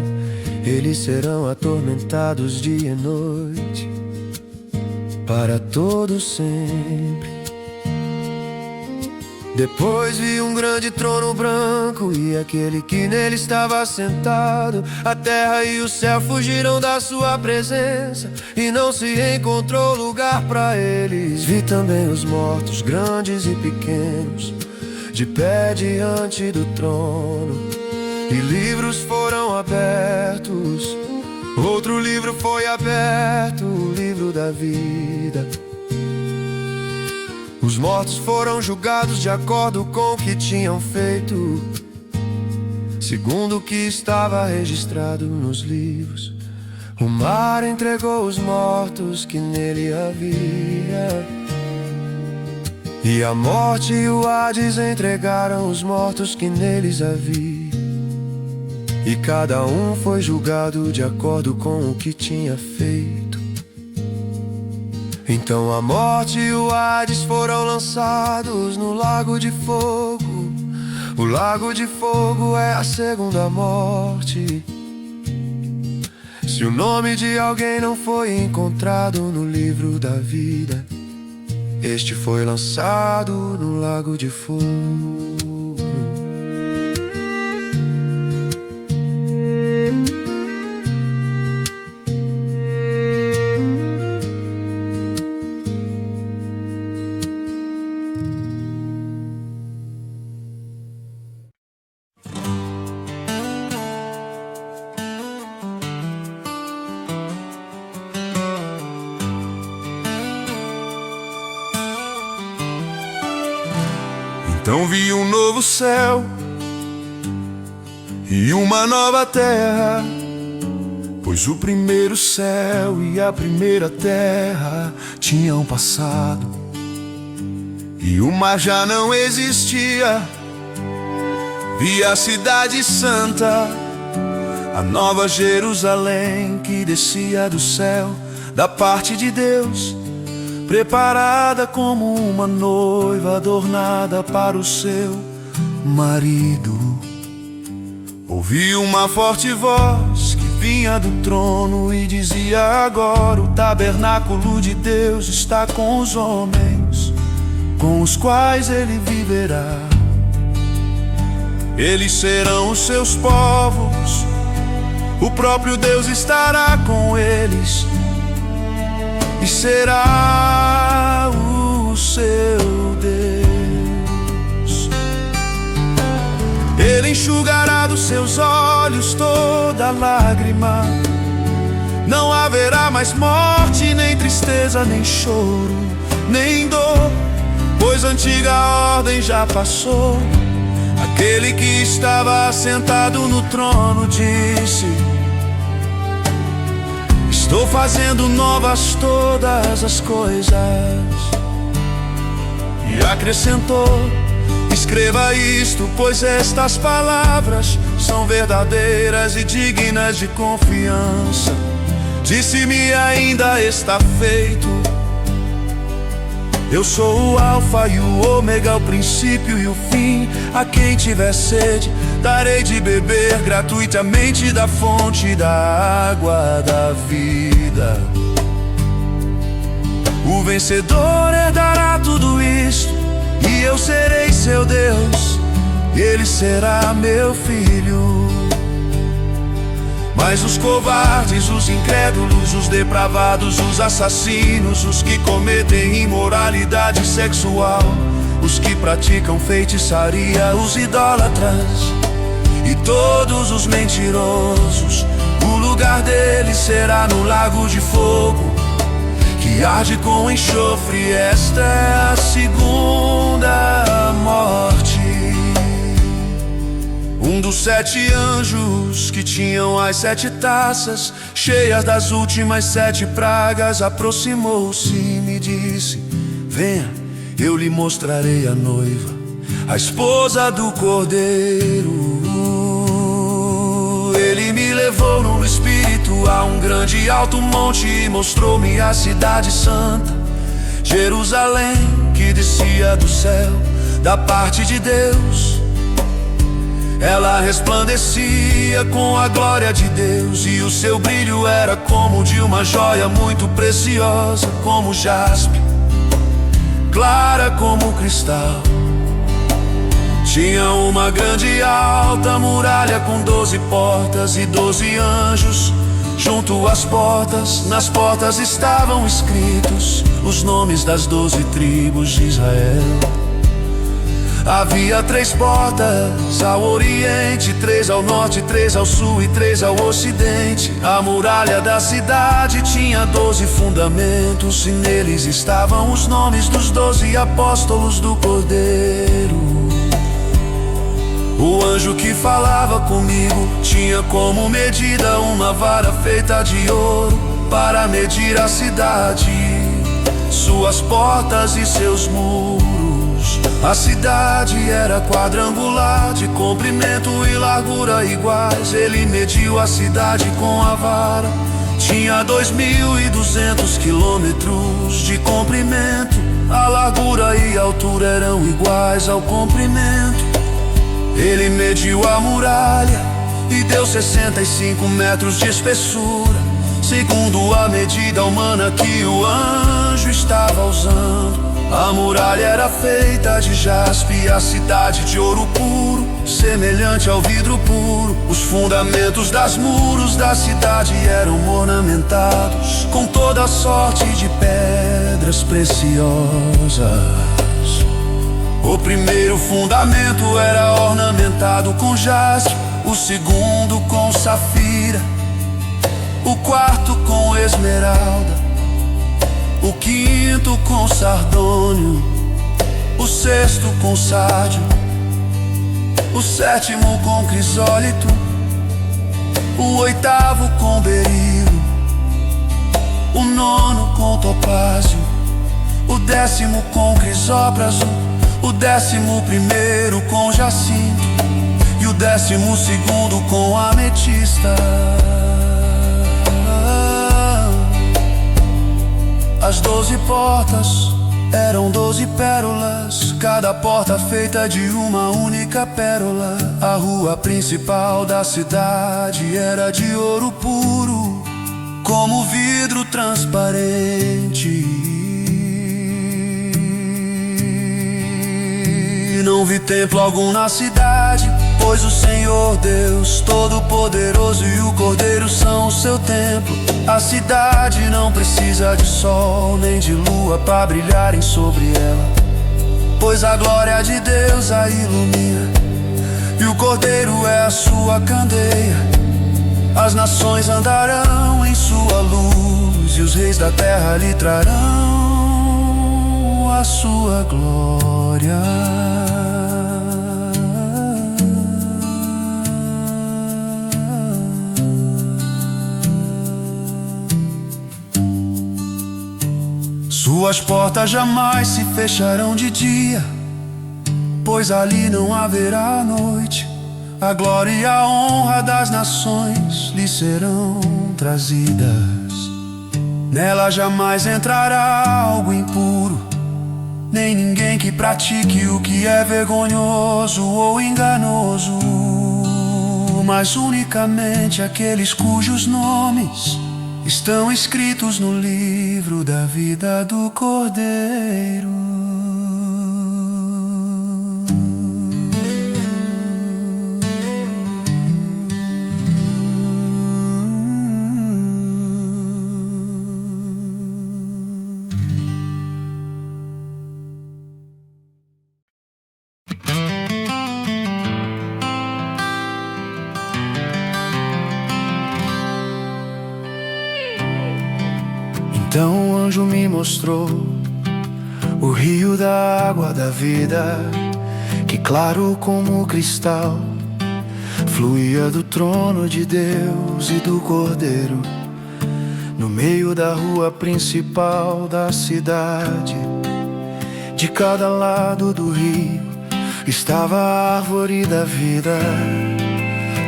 Eles serão atormentados dia e noite, para todo sempre. Depois vi um grande trono branco e aquele que nele estava sentado. A terra e o céu fugiram da sua presença e não se encontrou lugar para eles. Vi também os mortos, grandes e pequenos, de pé diante do trono, e livros foram abertos. Outro livro foi aberto, o livro da vida. Os mortos foram julgados de acordo com o que tinham feito, segundo o que estava registrado nos livros. O mar entregou os mortos que nele havia, e a morte e o Hades entregaram os mortos que neles havia. E cada um foi julgado de acordo com o que tinha feito. Então a morte e o Hades foram lançados no lago de fogo. O lago de fogo é a segunda morte. Se o nome de alguém não foi encontrado no livro da vida, este foi lançado no lago de fogo. Então vi um novo céu e uma nova terra, pois o primeiro céu e a primeira terra tinham passado, e o mar já não existia. Vi a cidade santa, a nova Jerusalém, que descia do céu da parte de Deus, preparada como uma noiva adornada para o seu marido. Ouvi uma forte voz que vinha do trono e dizia: agora o tabernáculo de Deus está com os homens, com os quais ele viverá. Eles serão os seus povos, o próprio Deus estará com eles e será o seu Deus. Ele enxugará dos seus olhos toda lágrima. Não haverá mais morte, nem tristeza, nem choro, nem dor, pois a antiga ordem já passou. Aquele que estava sentado no trono disse: estou fazendo novas todas as coisas. E acrescentou: escreva isto, pois estas palavras são verdadeiras e dignas de confiança. Disse-me: ainda está feito. Eu sou o alfa e o ômega, o princípio e o fim. A quem tiver sede, darei de beber gratuitamente da fonte da água da vida. O vencedor herdará tudo isto, e eu serei seu Deus, e ele será meu filho. Mas os covardes, os incrédulos, os depravados, os assassinos, os que cometem imoralidade sexual, os que praticam feitiçaria, os idólatras e todos os mentirosos, o lugar deles será no lago de fogo, que arde com enxofre. Esta é a segunda morte. Um dos 7 anjos que tinham as 7 taças cheias das últimas 7 pragas aproximou-se e me disse: venha, eu lhe mostrarei a noiva, a esposa do Cordeiro. Ele me levou no espírito a um grande alto monte e mostrou-me a cidade santa, Jerusalém, que descia do céu da parte de Deus. Ela resplandecia com a glória de Deus, e o seu brilho era como de uma joia muito preciosa, como jaspe, clara como cristal. Tinha uma grande e alta muralha com 12 portas e 12 anjos junto às portas. Nas portas estavam escritos os nomes das 12 tribos de Israel. Havia 3 portas ao oriente, 3 ao norte, 3 ao sul e 3 ao ocidente. A muralha da cidade tinha 12 fundamentos, e neles estavam os nomes dos 12 apóstolos do Cordeiro. O anjo que falava comigo tinha como medida uma vara feita de ouro para medir a cidade, suas portas e seus muros. A cidade era quadrangular, de comprimento e largura iguais. Ele mediu a cidade com a vara, tinha 2.200 quilômetros de comprimento. A largura e a altura eram iguais ao comprimento. Ele mediu a muralha e deu 65 metros de espessura, segundo a medida humana que o anjo estava usando. A muralha era feita de jaspe e a cidade de ouro puro, semelhante ao vidro puro. Os fundamentos das muros da cidade eram ornamentados com toda sorte de pedras preciosas. O primeiro fundamento era ornamentado com jaspe, o segundo com safira, o quarto com esmeralda, o quinto com sardônio, o sexto com sárdio, o sétimo com crisólito, o oitavo com berilo, o nono com topázio, o 10º com crisópraso, o 11º com jacinto e o 12º com ametista. As 12 portas eram 12 pérolas, cada porta feita de uma única pérola. A rua principal da cidade era de ouro puro, como vidro transparente. Não vi templo algum na cidade, pois o Senhor Deus Todo-Poderoso e o Cordeiro são o seu templo. A cidade não precisa de sol nem de lua para brilharem sobre ela, pois a glória de Deus a ilumina, e o Cordeiro é a sua candeia. As nações andarão em sua luz, e os reis da terra lhe trarão a sua glória. Suas portas jamais se fecharão de dia, pois ali não haverá noite. A glória e a honra das nações lhe serão trazidas. Nela jamais entrará algo impuro, nem ninguém que pratique o que é vergonhoso ou enganoso, mas unicamente aqueles cujos nomes estão escritos no livro da vida do Cordeiro. Então o anjo me mostrou o rio da água da vida, que claro como cristal fluía do trono de Deus e do Cordeiro. No meio da rua principal da cidade, de cada lado do rio, estava a árvore da vida,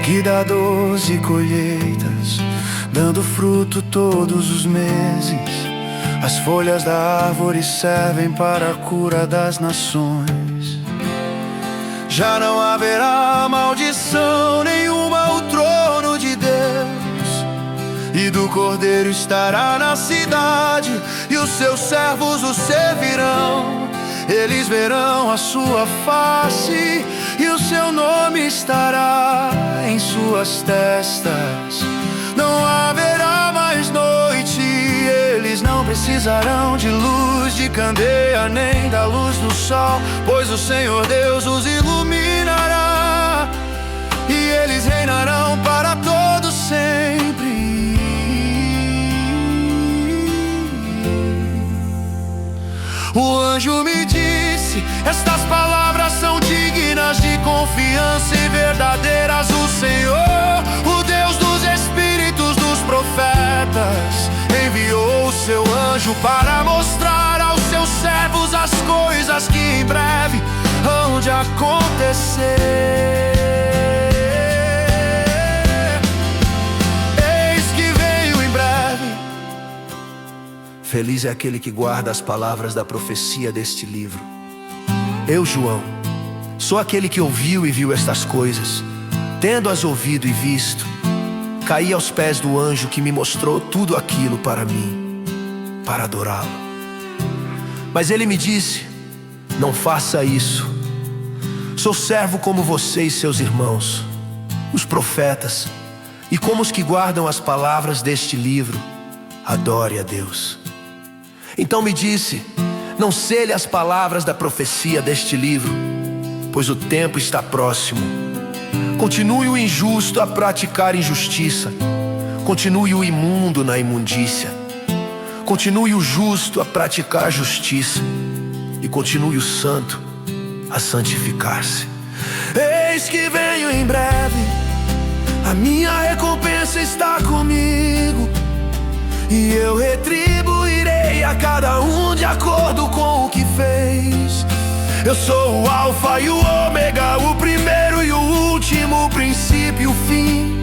que dá 12 colheitas, dando fruto todos os meses. As folhas da árvore servem para a cura das nações. Já não haverá maldição nenhuma, o trono de Deus e do Cordeiro estará na cidade, e os seus servos o servirão. Eles verão a sua face, e o seu nome estará em suas testas. Não haverá mais noite, eles não precisarão de luz de candeia, nem da luz do sol, pois o Senhor Deus os iluminará, e eles reinarão para todo sempre. O anjo me disse: estas palavras são dignas de confiança e verdadeiras. O Senhor, o Deus dos espíritos dos profetas, enviou o seu anjo para mostrar aos seus servos as coisas que em breve hão de acontecer. Eis que venho em breve. Feliz é aquele que guarda as palavras da profecia deste livro. Eu, João, sou aquele que ouviu e viu estas coisas. Tendo-as ouvido e visto, caí aos pés do anjo que me mostrou tudo aquilo para mim, para adorá-lo. Mas ele me disse: não faça isso. Sou servo como você e seus irmãos, os profetas, e como os que guardam as palavras deste livro. Adore a Deus. Então me disse: não cele as palavras da profecia deste livro, pois o tempo está próximo. Continue o injusto a praticar injustiça, continue o imundo na imundícia, continue o justo a praticar justiça, e continue o santo a santificar-se. Eis que venho em breve, a minha recompensa está comigo, e eu retribuirei a cada um de acordo com o que fez. Eu sou o Alfa e o Ômega, o primeiro e o último, o princípio e o fim.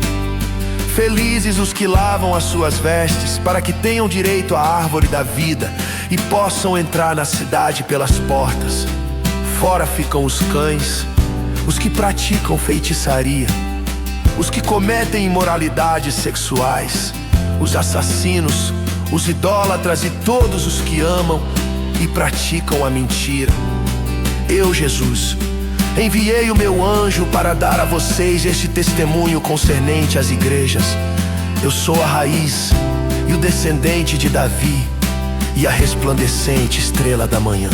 Felizes os que lavam as suas vestes, para que tenham direito à árvore da vida e possam entrar na cidade pelas portas. Fora ficam os cães, os que praticam feitiçaria, os que cometem imoralidades sexuais, os assassinos, os idólatras e todos os que amam e praticam a mentira. Eu, Jesus, enviei o meu anjo para dar a vocês este testemunho concernente às igrejas. Eu sou a raiz e o descendente de Davi e a resplandecente estrela da manhã.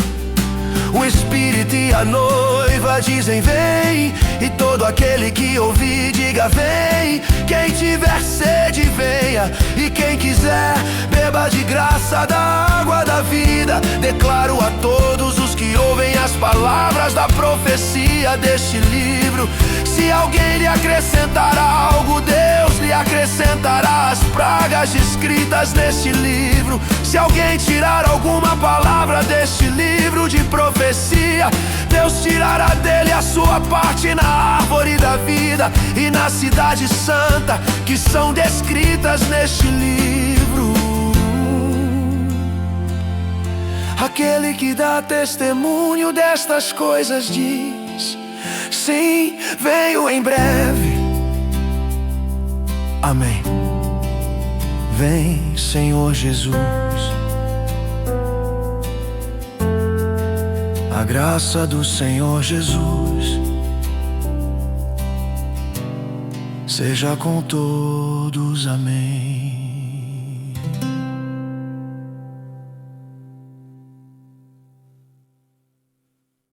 O Espírito e a noiva dizem vem, e todo aquele que ouvir diga vem. Quem tiver sede venha, e quem quiser beba de graça da água da vida. Declaro a todos os que ouvem as palavras da profecia deste livro: se alguém lhe acrescentar algo, Deus lhe acrescentará as pragas descritas neste livro. Se alguém tirar alguma palavra deste livro de profecia, Deus tirará dele a sua parte na árvore da vida e na cidade santa, que são descritas neste livro. Aquele que dá testemunho destas coisas diz: sim, venho em breve. Amém. Vem, Senhor Jesus. A graça do Senhor Jesus seja com todos. Amém.